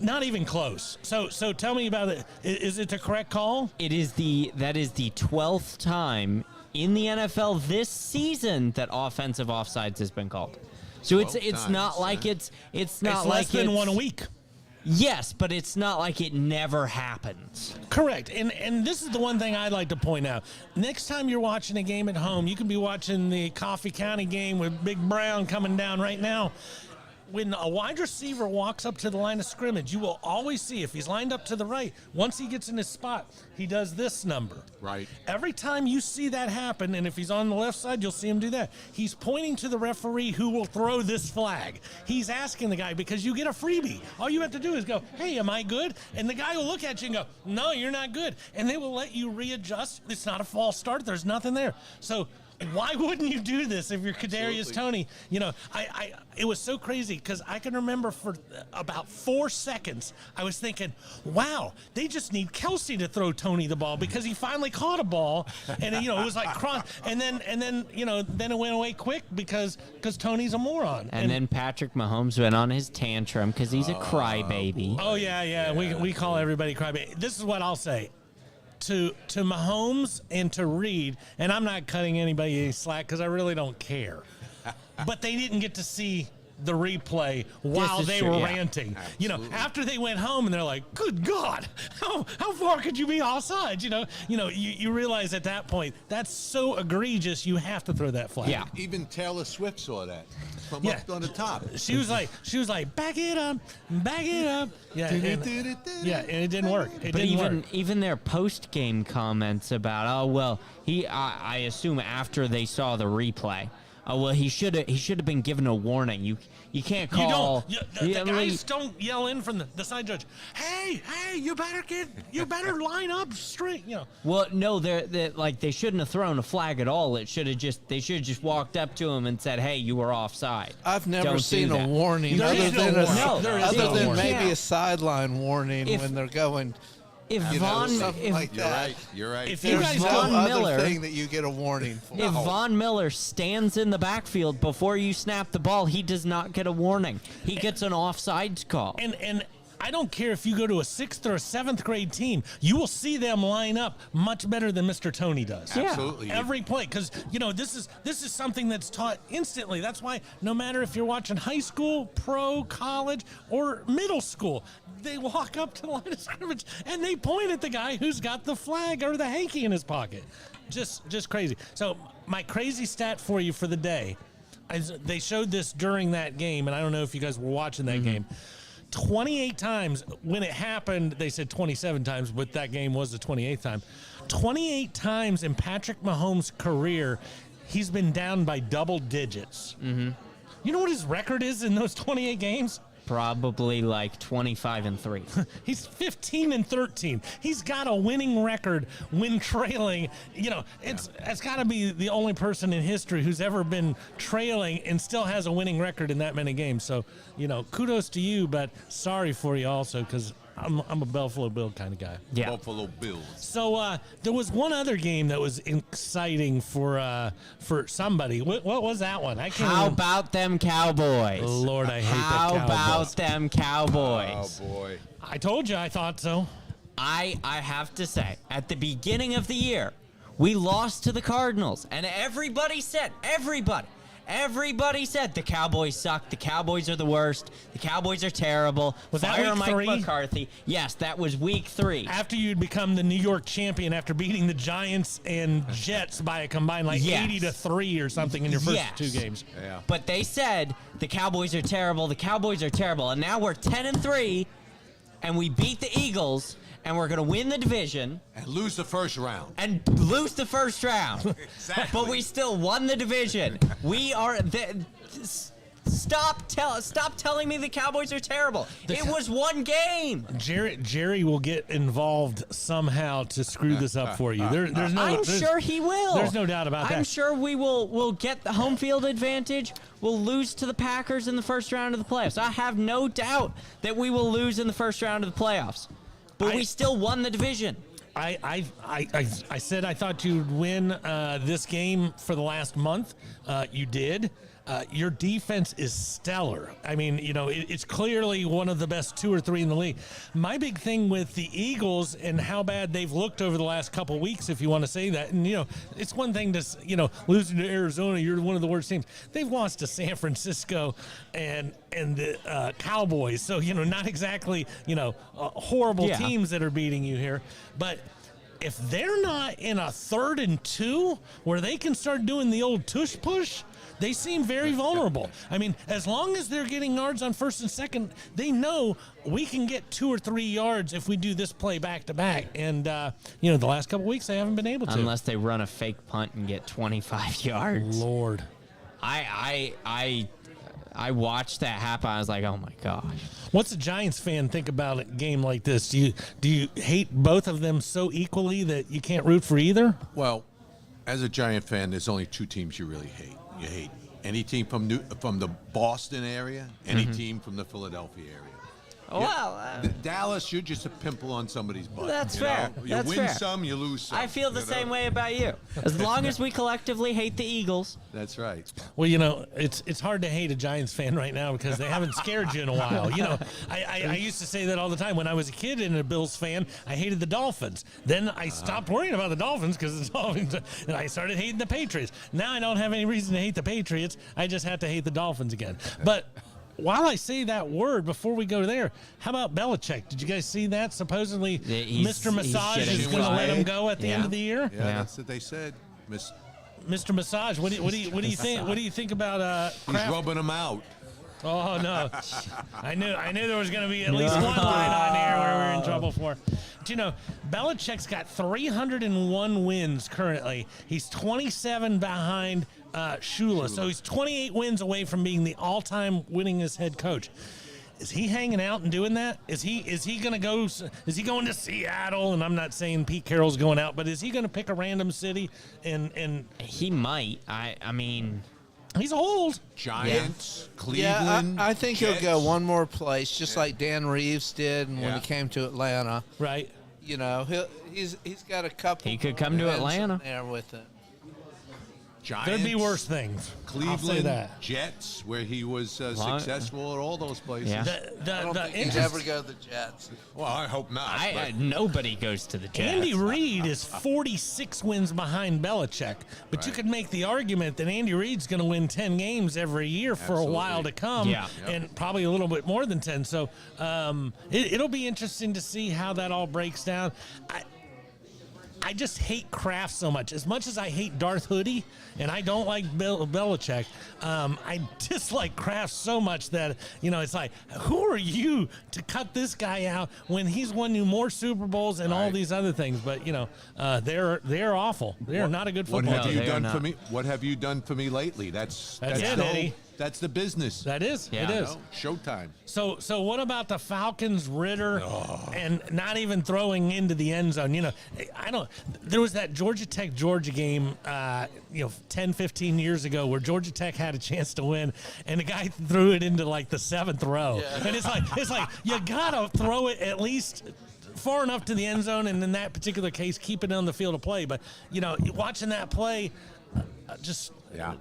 Not even close. So tell me about it. Is it the correct call? That is the 12th time in the NFL this season that offensive offsides has been called. So it's not like it's not It's like less than it's- 1 a week. Yes, but it's not like it never happens. Correct. And this is the one thing I'd like to point out. Next time you're watching a game at home, you can be watching the Coffee County game with Big Brown coming down right now. When a wide receiver walks up to the line of scrimmage, you will always see if he's lined up to the right, once he gets in his spot, he does this number. Right. Every time you see that happen, and if he's on the left side, you'll see him do that. He's pointing to the referee who will throw this flag. He's asking the guy because you get a freebie. All you have to do is go, hey, am I good? And the guy will look at you and go, no, you're not good. And they will let you readjust. It's not a false start. There's nothing there. So why wouldn't you do this if you're Kadarius Toney? It was so crazy because I can remember for about 4 seconds I was thinking, wow, they just need Kelsey to throw Toney the ball because he finally caught a ball, and it was like cross, and then then it went away quick because Toney's a moron. And then Patrick Mahomes went on his tantrum because he's a crybaby. Oh yeah. We call everybody crybaby. This is what I'll say. To Mahomes and to Reed, and I'm not cutting anybody any slack because I really don't care. But they didn't get to see the replay while is they true, were yeah. ranting. After they went home and they're like, "Good God, how far could you be offside?" You realize at that point that's so egregious. You have to throw that flag. Yeah. Even Taylor Swift saw that from Yeah. up on the top. She was like, back it up. Yeah, and it didn't work. It But didn't work. even their post game comments about, I assume after they saw the replay, he should have been given a warning. You can't call. The guys don't yell in from the side judge. Hey, you better line up straight. Well, no, they shouldn't have thrown a flag at all. They should have just walked up to him and said, "Hey, you were offside." I've never Don't seen do a that. warning There other is no than warning. There is no warning. maybe Yeah. a sideline warning If- when they're going. If You know, Von something if, like that. You're right. If you There's guys no Von other Miller- thing that you get a warning for. if Von Miller stands in the backfield before you snap the ball, he does not get a warning. He gets an offsides call. And I don't care if you go to a 6th or a 7th grade team, you will see them line up much better than Mr. Toney does. Yeah. Absolutely. Every play, because this is something that's taught instantly. That's why no matter if you're watching high school, pro, college, or middle school, they walk up to the line of scrimmage and they point at the guy who's got the flag or the hanky in his pocket. Just crazy. So my crazy stat for you for the day, they showed this during that game, and I don't know if you guys were watching that game. 28 times when it happened, they said 27 times, but that game was the 28th time. 28 times in Patrick Mahomes' career, he's been down by double digits. Mm-hmm. You know what his record is in those 28 games? Probably like 25-3. He's 15-13. He's got a winning record when trailing. It's got to be the only person in history who's ever been trailing and still has a winning record in that many games. So, kudos to you, but sorry for you also because I'm a Buffalo Bill kind of guy. Yeah. Buffalo Bills. So there was one other game that was exciting for somebody. What was that one? I can't. How remember. about them Cowboys? Lord, I hate How the Cowboys. about them Cowboys? Oh boy. I told you I thought so. I have to say, at the beginning of the year, we lost to the Cardinals, and everybody said, Everybody said the Cowboys suck. The Cowboys are the worst. The Cowboys are terrible. Was that Fire week Mike 3? McCarthy. Yes, that was week 3. After you'd become the New York champion after beating the Giants and Jets by a combined 80-3 or something in your first 2 games. Yeah. But they said the Cowboys are terrible. The Cowboys are terrible. And now we're 10-3, and we beat the Eagles, and we're going to win the division. And lose the first round. And lose the first round. Exactly. But we still won the division. We are... Stop telling me the Cowboys are terrible. It was one game. Jerry will get involved somehow to screw this up for you. I'm sure he will. There's no doubt about that. I'm sure we'll get the home field advantage. We'll lose to the Packers in the first round of the playoffs. I have no doubt that we will lose in the first round of the playoffs. But we still won the division. I said I thought you'd win this game for the last month. You did. Your defense is stellar. I mean, it's clearly one of the best 2 or 3 in the league. My big thing with the Eagles and how bad they've looked over the last couple weeks, if you want to say that, and, it's one thing to, losing to Arizona, you're one of the worst teams. They've lost to San Francisco and the Cowboys. So, not exactly, horrible teams that are beating you here. But if they're not in a 3rd and 2 where they can start doing the old tush push, they seem very vulnerable. I mean, as long as they're getting yards on 1st and 2nd, they know we can get 2 or 3 yards if we do this play back to back. And, the last couple weeks they haven't been able to. Unless they run a fake punt and get 25 yards. Lord. I watched that happen. I was like, oh my gosh. What's a Giants fan think about a game like this? Do you hate both of them so equally that you can't root for either? Well, as a Giant fan, there's only 2 teams you really hate. You hate any team from the Boston area, any team from the Philadelphia area. Well, Dallas, you're just a pimple on somebody's butt. That's fair. You That's win fair. some, you lose some. I feel the same way about you. As long as we collectively hate the Eagles. That's right. Well, it's hard to hate a Giants fan right now because they haven't scared you in a while. I used to say that all the time. When I was a kid and a Bills fan, I hated the Dolphins. Then I stopped worrying about the Dolphins because the Dolphins, and I started hating the Patriots. Now I don't have any reason to hate the Patriots. I just have to hate the Dolphins again. But while I say that word, before we go there, how about Belichick? Did you guys see that? Supposedly, Mr. Massage is going to let him go at the end of the year. Yeah, that's what they said. Mr. Massage, what do you think? What do you think about He's rubbing him out. Oh no! I knew there was going to be at least one line on here where we were in trouble for. But Belichick's got 301 wins currently. He's 27 behind Shula, so he's 28 wins away from being the all-time winningest head coach. Is he hanging out and doing that? Is he going to go? Is he going to Seattle? And I'm not saying Pete Carroll's going out, but is he going to pick a random city and? He might. I mean. He's old. Giants, Cleveland. Yeah, I think Jets. he'll go one more place, just like Dan Reeves did when he came to Atlanta. Right. He's got a couple. He could come to Atlanta there with it. Giants, There'd be worse things. Cleveland, I'll say that. Jets, where he was successful at all those places. Yeah. I don't think he'd ever go to the Jets. Well, I hope not. Nobody goes to the Jets. Andy Reid is 46 wins behind Belichick, but you could make the argument that Andy Reid's going to win 10 games every year for a while to come, and probably a little bit more than 10. So it'll be interesting to see how that all breaks down. I just hate Kraft so much. As much as I hate Darth Hoodie, and I don't like Belichick, I dislike Kraft so much that, it's like, who are you to cut this guy out when he's won you more Super Bowls and all these other things? But, they're awful. They're not a good football What have team. you done for me? What have you done for me lately? That's it, Eddie. That's the business. That is. Yeah. It is. Showtime. So what about the Falcons, Ritter, and not even throwing into the end zone? There was that Georgia Tech-Georgia game, 10, 15 years ago where Georgia Tech had a chance to win, and the guy threw it into like the 7th row. Yeah. And it's like you got to throw it at least far enough to the end zone, and in that particular case, keep it on the field of play. But, watching that play, just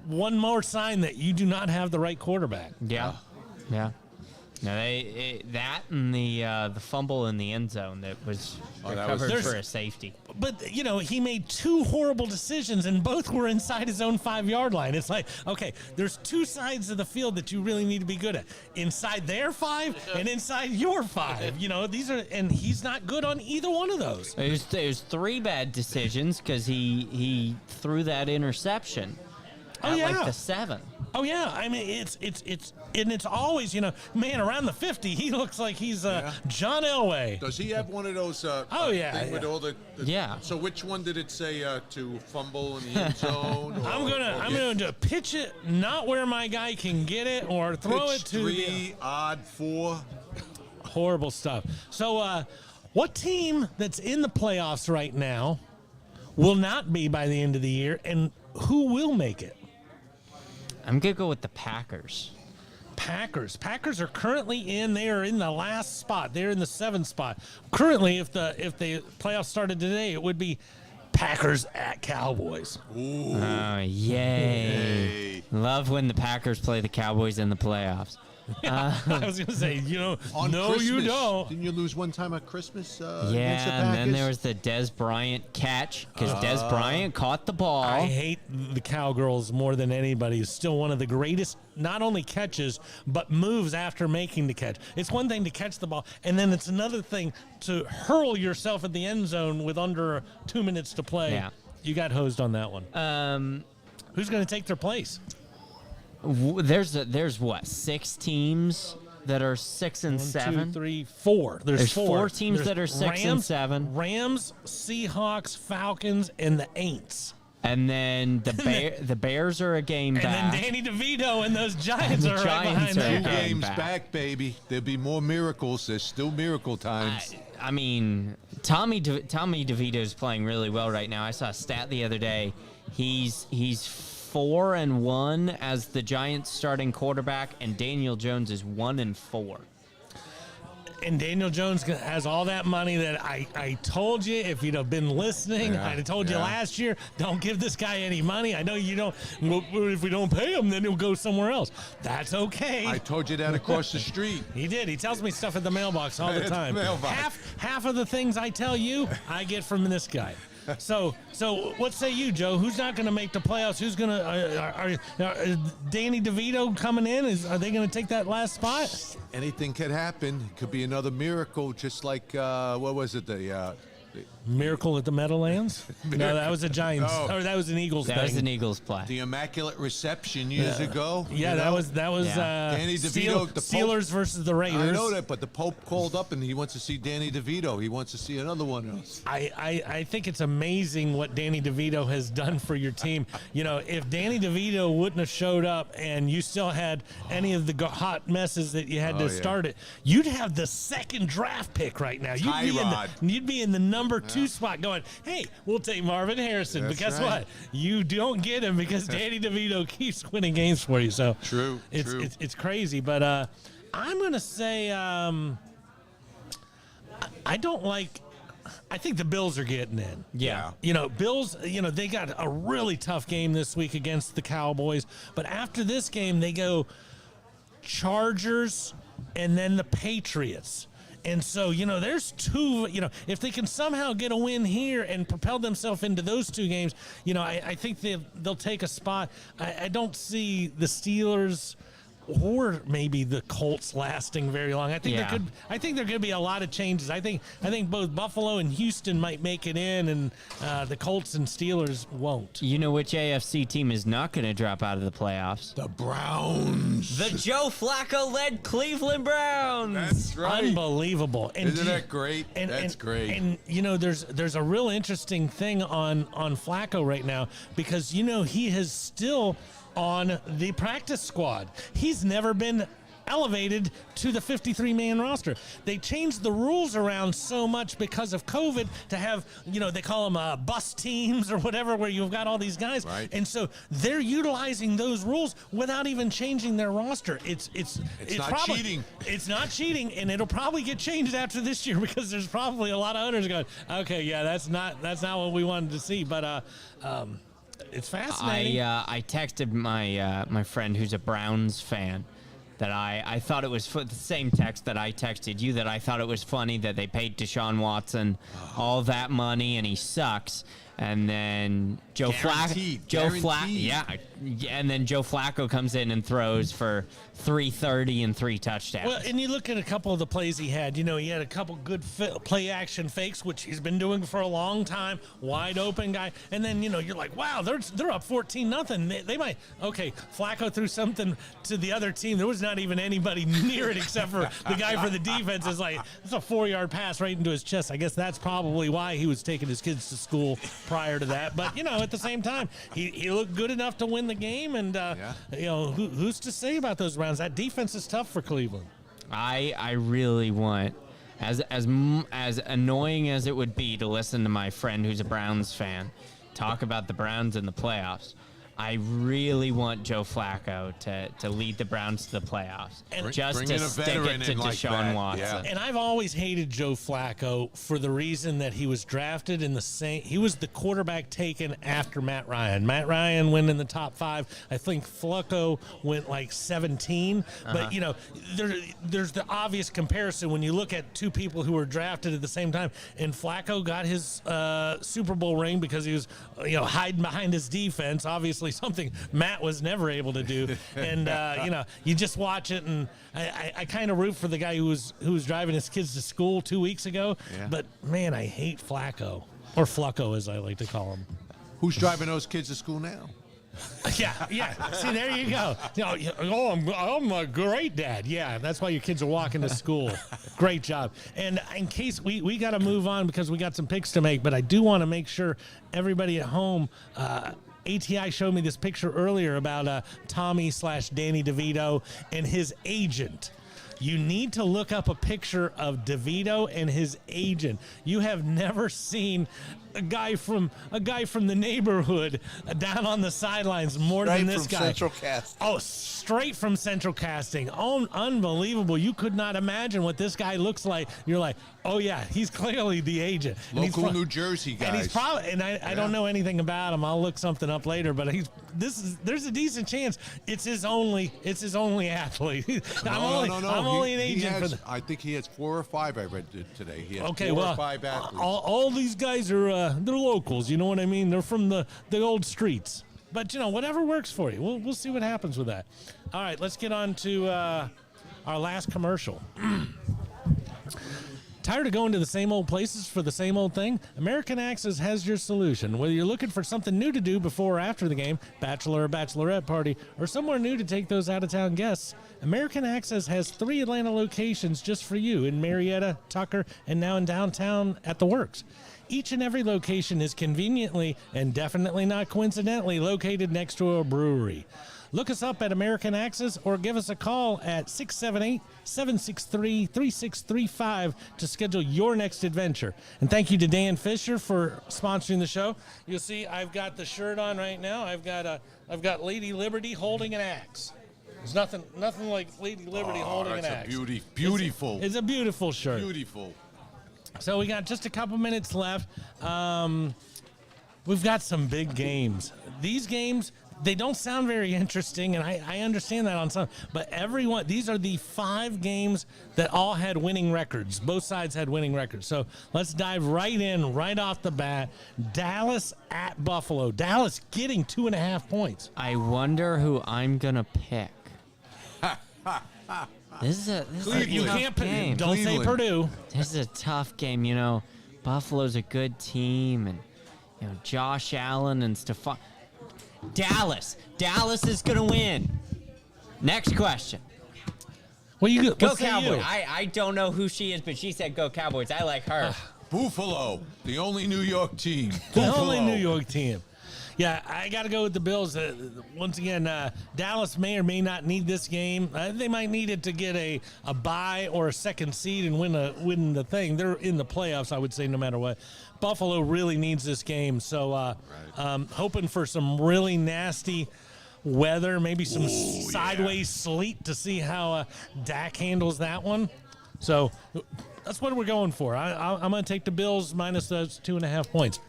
one more sign that you do not have the right quarterback. Yeah. No, that and the fumble in the end zone that was recovered for a safety. But you know, he made 2 horrible decisions, and both were inside his own 5-yard line. It's like, okay, there's 2 sides of the field that you really need to be good at: inside their 5 and inside your 5. You know, these are, and he's not good on either one of those. There's 3 bad decisions because he threw that interception at like the 7. Oh yeah, I mean it's always, you know, man, around the 50, he looks like he's John Elway. Does he have one of those? Thing with all the Yeah. So which one did it say to fumble in the end zone? Or, I'm gonna pitch it not where my guy can get it, or throw pitch it to 3, odd 4. horrible stuff. So what team that's in the playoffs right now will not be by the end of the year, and who will make it? I'm gonna go with the Packers. Packers are currently in. They are in the last spot. They're in the 7th spot. Currently, if the playoffs started today, it would be Packers at Cowboys. Ooh. Oh, yay. Love when the Packers play the Cowboys in the playoffs. I was going to say, you know, On no, Christmas. you don't. Didn't you lose one time at Christmas? Against the Yeah, and then Packers? there was the Des Bryant catch because Des Bryant caught the ball. I hate the Cowgirls more than anybody. It's still one of the greatest, not only catches, but moves after making the catch. It's one thing to catch the ball, and then it's another thing to hurl yourself at the end zone with under 2 minutes to play. Yeah. You got hosed on that one. Who's going to take their place? There's what, 6 teams that are 6 and 1, 7? 2, 3, 4. There's 4 teams There's that are 6 and 7. Rams, Seahawks, Falcons, and the Aints. And then the Bears are a game And back. then Danny DeVito and those Giants And are the right Giants behind are them. a game Games back. back, baby. There'll be more miracles. There's still miracle times. I mean, Tommy DeVito's playing really well right now. I saw a stat the other day. He's 4-1 as the Giants starting quarterback, and Daniel Jones is 1-4. And Daniel Jones has all that money that I told you, if you'd have been listening, Yeah, I'd have told you yeah. last year, don't give this guy any money. I know you don't. Well, if we don't pay him, then he'll go somewhere else. That's okay. I told you that across the street. He did. He tells me stuff at the mailbox all the At the time. mailbox. Half of the things I tell you, I get from this guy. So what say you, Joe? Who's not going to make the playoffs? Who's going to? Are Danny DeVito coming in? Are they going to take that last spot? Anything could happen. It could be another miracle, just like what was it? The Miracle at the Meadowlands? No, that was a Giants, No. or that was an Eagles That thing. was an Eagles play. the Immaculate Reception years ago. Yeah, you that know? was Yeah. Danny DeVito, the Pope- Steelers versus the Raiders. I know that, but the Pope called up and he wants to see Danny DeVito. He wants to see another one else. I think it's amazing what Danny DeVito has done for your team. You know, if Danny DeVito wouldn't have showed up and you still had any of the hot messes that you had to yeah. start it, you'd have the 2nd draft pick right now. Tyrod. You'd be in the number 2 spot going, hey, we'll take Marvin Harrison. That's but guess right. what? You don't get him because Danny DeVito keeps winning games for you. So True, true. It's crazy. But I'm going to say I don't like – I think the Bills are getting in. Yeah. You know, Bills, you know, they got a really tough game this week against the Cowboys. But after this game, they go Chargers and then the Patriots. And so, you know, there's 2, you know, if they can somehow get a win here and propel themselves into those 2 games, you know, I think they'll take a spot. I don't see the Steelers or maybe the Colts lasting very long. I think there could be a lot of changes. I think both Buffalo and Houston might make it in, and the Colts and Steelers won't. You know which AFC team is not going to drop out of the playoffs? The Browns. The Joe Flacco-led Cleveland Browns. That's right. Unbelievable. And Isn't that great? And, That's great. And you know, there's a real interesting thing on Flacco right now, because you know he has still on the practice squad. He's never been elevated to the 53-man roster. They changed the rules around so much because of COVID to have, you know, they call them bus teams or whatever, where you've got all these guys. Right. And so they're utilizing those rules without even changing their roster. It's not probably, cheating. It's not cheating, and it'll probably get changed after this year, because there's probably a lot of owners going, okay, yeah, that's not what we wanted to see. But it's fascinating. I texted my my friend who's a Browns fan that I thought it was the same text that I texted you, that I thought it was funny that they paid Deshaun Watson all that money and he sucks. And then Joe Flacco, yeah, and then Joe Flacco comes in and throws for 330 and 3 touchdowns. Well, and you look at a couple of the plays he had. You know, he had a couple good play action fakes, which he's been doing for a long time. Wide open guy, and then you're like, wow, they're up 14-0. They might. Okay, Flacco threw something to the other team. There was not even anybody near it except for the guy for the defense. Is like, it's a 4-yard pass right into his chest. I guess that's probably why he was taking his kids to school prior to that. But at the same time, he looked good enough to win the game, and who's to say about those rounds? That defense is tough for Cleveland. I really want, as annoying as it would be to listen to my friend who's a Browns fan talk about the Browns in the playoffs, I really want Joe Flacco to lead the Browns to the playoffs, And just bring to in a stick veteran it to in like Deshaun that. Watson. Yeah. And I've always hated Joe Flacco for the reason that he was drafted in the same. He was the quarterback taken after Matt Ryan. Matt Ryan went in the top 5. I think Flacco went like 17. But there's the obvious comparison when you look at two people who were drafted at the same time. And Flacco got his Super Bowl ring because he was hiding behind his defense. Obviously, something Matt was never able to do. And you just watch it, and I kind of root for the guy who was driving his kids to school 2 weeks ago. Yeah. But man, I hate Flacco, or Flacco as I like to call him. Who's driving those kids to school now? Yeah. See, there you go. I'm a great dad. Yeah, that's why your kids are walking to school. Great job. And in case we got to move on because we got some picks to make, but I do want to make sure everybody at home. ATI showed me this picture earlier about Tommy/Danny DeVito and his agent. You need to look up a picture of DeVito and his agent. You have never seen a guy from the neighborhood down on the sidelines more than this guy. Central Casting. Oh, straight from Central Casting. Oh, unbelievable. You could not imagine what this guy looks like. You're like, oh, yeah, he's clearly the agent. Local New Jersey guys. And he's probably, and I don't know anything about him. I'll look something up later, but there's a decent chance it's his only athlete. I'm only an agent for the. I think he has 4 or 5. I read today. He has 4 or 5 athletes. All these guys are they're locals. You know what I mean? They're from the old streets. But whatever works for you. We'll see what happens with that. All right, let's get on to our last commercial. Tired of going to the same old places for the same old thing? American Access has your solution. Whether you're looking for something new to do before or after the game, bachelor or bachelorette party, or somewhere new to take those out-of-town guests, American Access has 3 Atlanta locations just for you in Marietta, Tucker, and now in downtown at the Works. Each and every location is conveniently and definitely not coincidentally located next to a brewery. Look us up at American Access or give us a call at 678-763-3635 to schedule your next adventure. And thank you to Dan Fisher for sponsoring the show. You'll see I've got the shirt on right now. I've got Lady Liberty holding an axe. There's nothing like Lady Liberty holding an axe. Beautiful. It's a beautiful shirt. Beautiful. So we got just a couple minutes left. We've got some big games. These games, they don't sound very interesting, and I understand that on some, but these are the 5 games that all had winning records. Both sides had winning records. So let's dive right in, right off the bat. Dallas at Buffalo. Dallas getting 2.5 points. I wonder who I'm gonna pick. This is a You tough can't game. don't say Cleveland. Purdue. This is a tough game. Buffalo's a good team, and Josh Allen and Stephon. Dallas is gonna win. Next question. Well, you Go Cowboys. I don't know who she is, but she said go Cowboys. I like her. Buffalo, the only New York team. The Buffalo. only New York team. Yeah, I got to go with the Bills. Once again, Dallas may or may not need this game. They might need it to get a bye or a second seed and win the thing. They're in the playoffs, I would say, no matter what. Buffalo really needs this game. So hoping for some really nasty weather, maybe some sideways sleet to see how Dak handles that one. So that's what we're going for. I'm going to take the Bills minus those 2.5 points.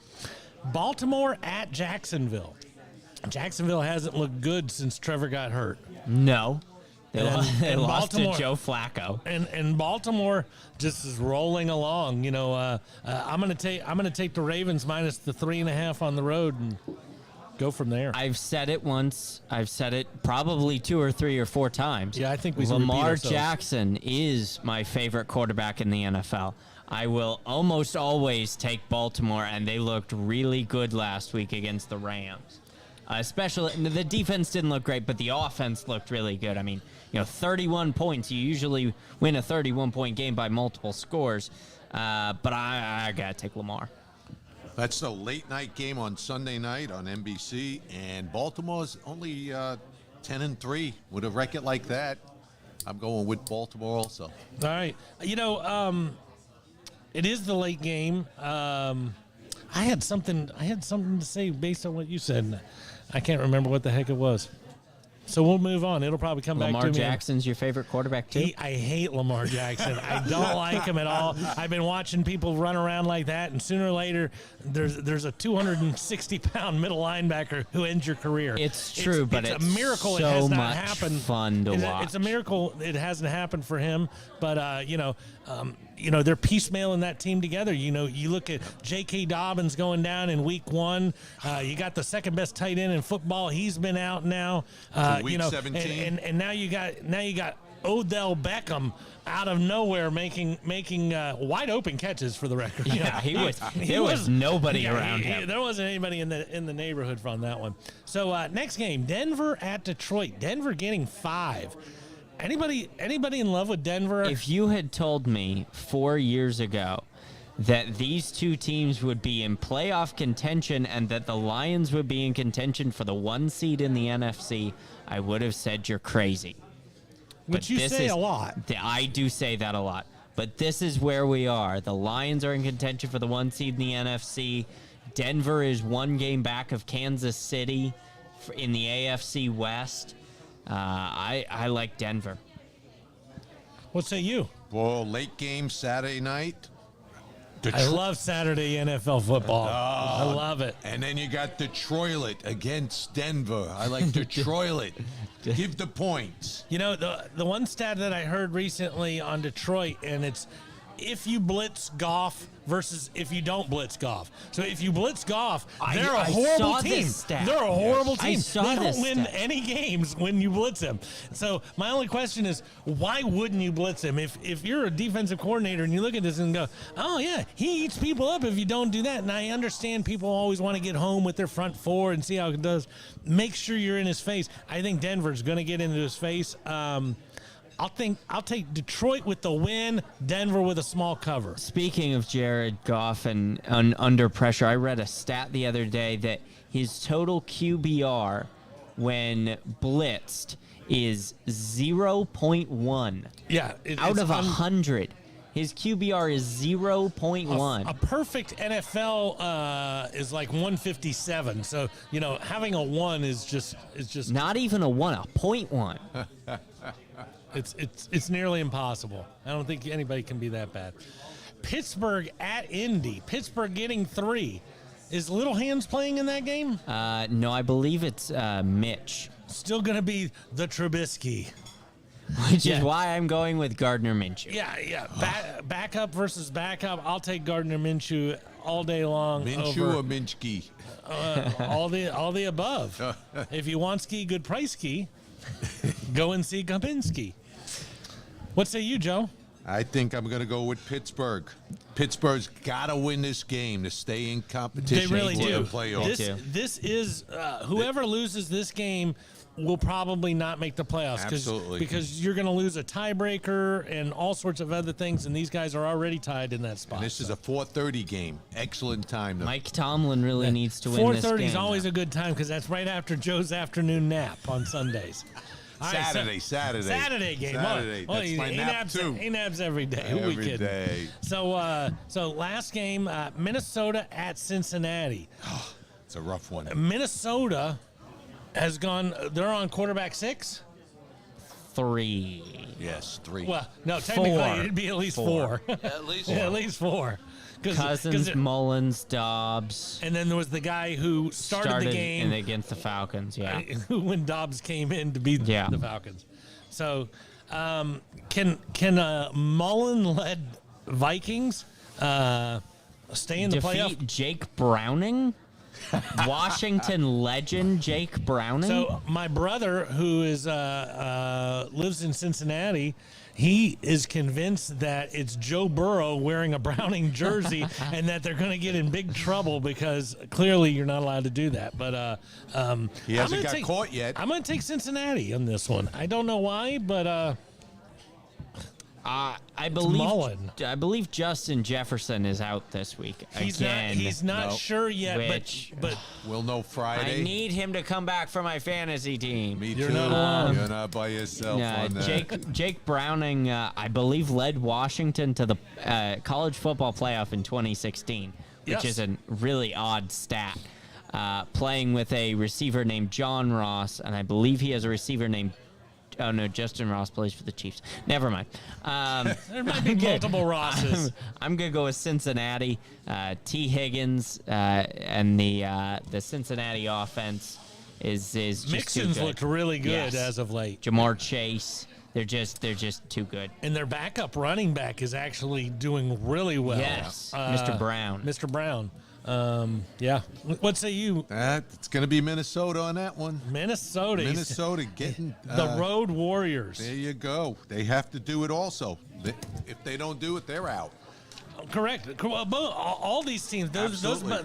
Baltimore at Jacksonville. Jacksonville hasn't looked good since Trevor got hurt. No. They lost to Joe Flacco. And Baltimore just is rolling along. I'm gonna take the Ravens minus the 3.5 on the road and go from there. I've said it once. I've said it probably 2 or 3 or 4 times. Yeah, I think we Lamar Jackson is my favorite quarterback in the NFL. I will almost always take Baltimore, and they looked really good last week against the Rams. Especially, the defense didn't look great, but the offense looked really good. I mean, 31 points. You usually win a 31-point game by multiple scores, but I got to take Lamar. That's the late night game on Sunday night on NBC, and Baltimore's only 10-3 with a record like that. I'm going with Baltimore also. All right. It is the late game. I had something to say based on what you said. I can't remember what the heck it was. So we'll move on. It'll probably come back to me. Lamar Jackson's your favorite quarterback, too? I hate Lamar Jackson. I don't like him at all. I've been watching people run around like that, and sooner or later, there's a 260-pound middle linebacker who ends your career. It's true, but it's a miracle so it has not much happened. Fun to watch. It's a miracle it hasn't happened for him, but they're piecemealing that team together. You look at J.K. Dobbins going down in week 1. You got the second best tight end in football. He's been out now. Week 17. And now you got Odell Beckham out of nowhere making wide open catches for the record. Yeah, there was nobody around him. There wasn't anybody in the neighborhood from that one. So next game, Denver at Detroit. Denver getting 5. Anybody in love with Denver? If you had told me 4 years ago that these two teams would be in playoff contention and that the Lions would be in contention for the 1 seed in the NFC, I would have said you're crazy. Which you say a lot. I do say that a lot. But this is where we are. The Lions are in contention for the 1 seed in the NFC. Denver is 1 game back of Kansas City in the AFC West. I like Denver. What say you? Well, late game Saturday night. I love Saturday NFL football. I love it. And then you got Detroit against Denver. I like Detroit. Give the points. The one stat that I heard recently on Detroit, and it's if you blitz Goff versus if you don't blitz Goff. So if you blitz Goff, they're a horrible team. They're a horrible team. They don't win any games when you blitz them. So my only question is, why wouldn't you blitz him? If you're a defensive coordinator and you look at this and go, oh yeah, he eats people up if you don't do that. And I understand people always want to get home with their front 4 and see how it does. Make sure you're in his face. I think Denver's going to get into his face. I'll take Detroit with the win, Denver with a small cover. Speaking of Jared Goff and under pressure, I read a stat the other day that his total QBR when blitzed is 0.1. Yeah. Out of 100. His QBR is 0.1. A perfect NFL is like 157. So, having a 1 is just not even a 1, a 0.1. It's nearly impossible. I don't think anybody can be that bad. Pittsburgh at Indy. Pittsburgh getting 3. Is Little Hands playing in that game? No, I believe it's Mitch. Still going to be the Trubisky. Which is why I'm going with Gardner Minshew. Yeah. Backup versus backup. I'll take Gardner Minshew all day long. Minshew or Minchke? All the above. If you want ski, good price ski, go and see Kapinski. What say you, Joe? I think I'm going to go with Pittsburgh. Pittsburgh's got to win this game to stay in competition. They really for do. The playoffs. This is whoever loses this game will probably not make the playoffs. Absolutely. Because you're going to lose a tiebreaker and all sorts of other things, and these guys are already tied in that spot. And this is a 4:30 game. Excellent time. Mike Tomlin really needs to win this game. 4:30 is always a good time because that's right after Joe's afternoon nap on Sundays. Saturday game. Saturday. That's my nap too. He naps every day. Every day. So last game, Minnesota at Cincinnati. It's a rough one. Minnesota has gone. They're on quarterback 6. 3. Yes, 3. Well, no, technically 4. it'd be at least 4. At least At least 4. Cousins, Mullins, Dobbs. And then there was the guy who started the game against the Falcons, when Dobbs came in to beat the Falcons. So, can Mullen-led Vikings stay in the playoff? Defeat Jake Browning? Washington legend Jake Browning? So my brother, who is lives in Cincinnati, he is convinced that it's Joe Burrow wearing a Browning jersey and that they're going to get in big trouble because clearly you're not allowed to do that. But He hasn't got caught yet. I'm going to take Cincinnati on this one. I don't know why, but I Mullen. believe Justin Jefferson is out this week again. He's not No. sure yet, Which- but We'll know Friday. I need him to come back for my fantasy team. Me You're too. not alone. You're not by yourself on that. Jake Browning, I believe, led Washington to the college football playoff in 2016, which Yes. is a really odd stat. Playing with a receiver named John Ross, and I believe he has a receiver named. Oh no, Justin Ross plays for the Chiefs. Never mind. there might be multiple Rosses. I'm gonna go with Cincinnati. T. Higgins and the Cincinnati offense is just too Mixon's good. looked really good Yes. as of late. Jamar Chase. They're just too good. And their backup running back is actually doing really well. Yes, Mr. Brown. Mr. Brown. Yeah. What say you? It's going to be Minnesota on that one. Minnesota. Minnesota getting The Road Warriors. There you go. They have to do it also. If they don't do it, they're out. Correct. All these teams, those Absolutely.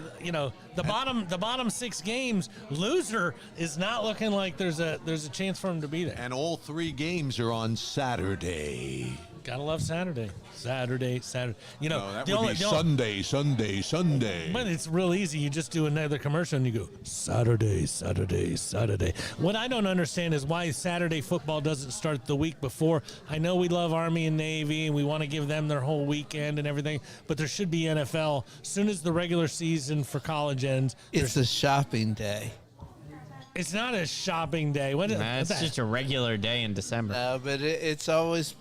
the bottom 6 games, loser is not looking like there's a chance for him to be there. And all 3 games are on Saturday. Gotta love Saturday. Saturday. No, that the would only- be the only- Sunday. But it's real easy. You just do another commercial and you go, Saturday. What I don't understand is why Saturday football doesn't start the week before. I know we love Army and Navy and we want to give them their whole weekend and everything, but there should be NFL. As soon as the regular season for college ends, It's a shopping day. it's not a shopping day. That's just a regular day in December. No, but it's always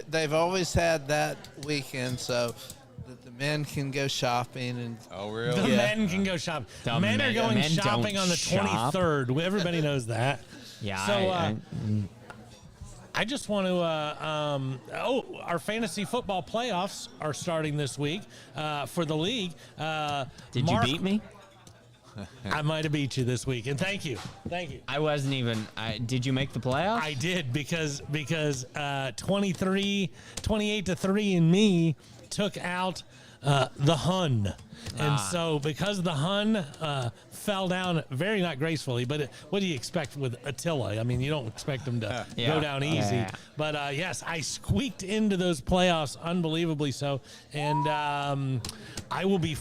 they've always had that weekend so that the men can go shopping and Oh, the really? Yeah. men can go shopping. The Men are going men shopping don't on the shop. 23rd. Everybody knows that. Yeah. So, I just want to. Our fantasy football playoffs are starting this week for the league. Did Mark, you beat me? I might have beat you this week, and thank you. I wasn't even. Did you make the playoffs? I did because 28-3 in me took out the Hun. And so because the Hun fell down very not gracefully, but what do you expect with Attila? I mean, you don't expect him to Yeah. go down easy. Yeah. But yes, I squeaked into those playoffs unbelievably so. And I will be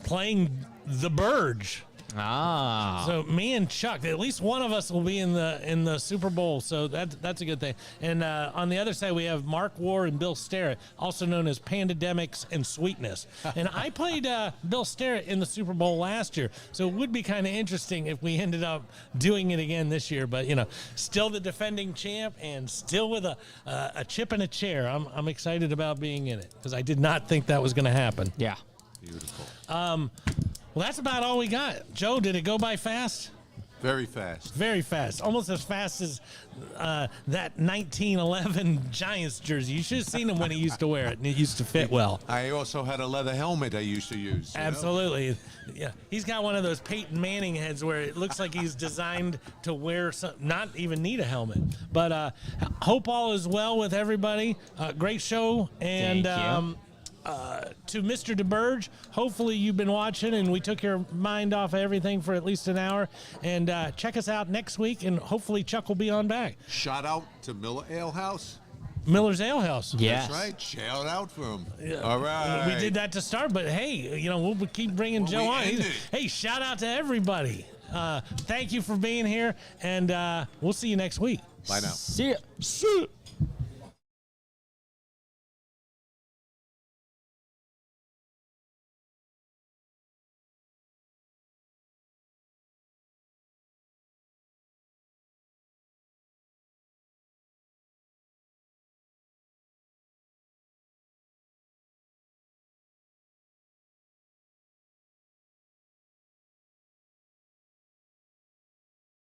playing the Burge. Ah. So me and Chuck, at least one of us will be in the Super Bowl. So that's a good thing. And on the other side, we have Mark War and Bill Starrett, also known as Pandemics and Sweetness. And I played Bill Starrett in the Super Bowl last year. So it would be kind of interesting if we ended up doing it again this year. But, still the defending champ and still with a chip in a chair. I'm excited about being in it because I did not think that was going to happen. Yeah. Beautiful. Well, that's about all we got. Joe, did it go by fast? Very fast. Very fast, almost as fast as that 1911 Giants jersey. You should have seen him when he used to wear it, and it used to fit well. I also had a leather helmet I used to use. Absolutely, yeah. He's got one of those Peyton Manning heads where it looks like he's designed to wear not even need a helmet. But hope all is well with everybody. Great show, and Thank you. to Mr. DeBurge, hopefully you've been watching and we took your mind off of everything for at least an hour. And check us out next week, and hopefully Chuck will be on back. Shout out to Miller Ale House. Miller's Ale House. Yes. That's right. Shout out for him. All right. We did that to start, but hey, we'll keep bringing Joe we on. ended. Hey, shout out to everybody. Thank you for being here, and we'll see you next week. Bye now. See ya. See ya.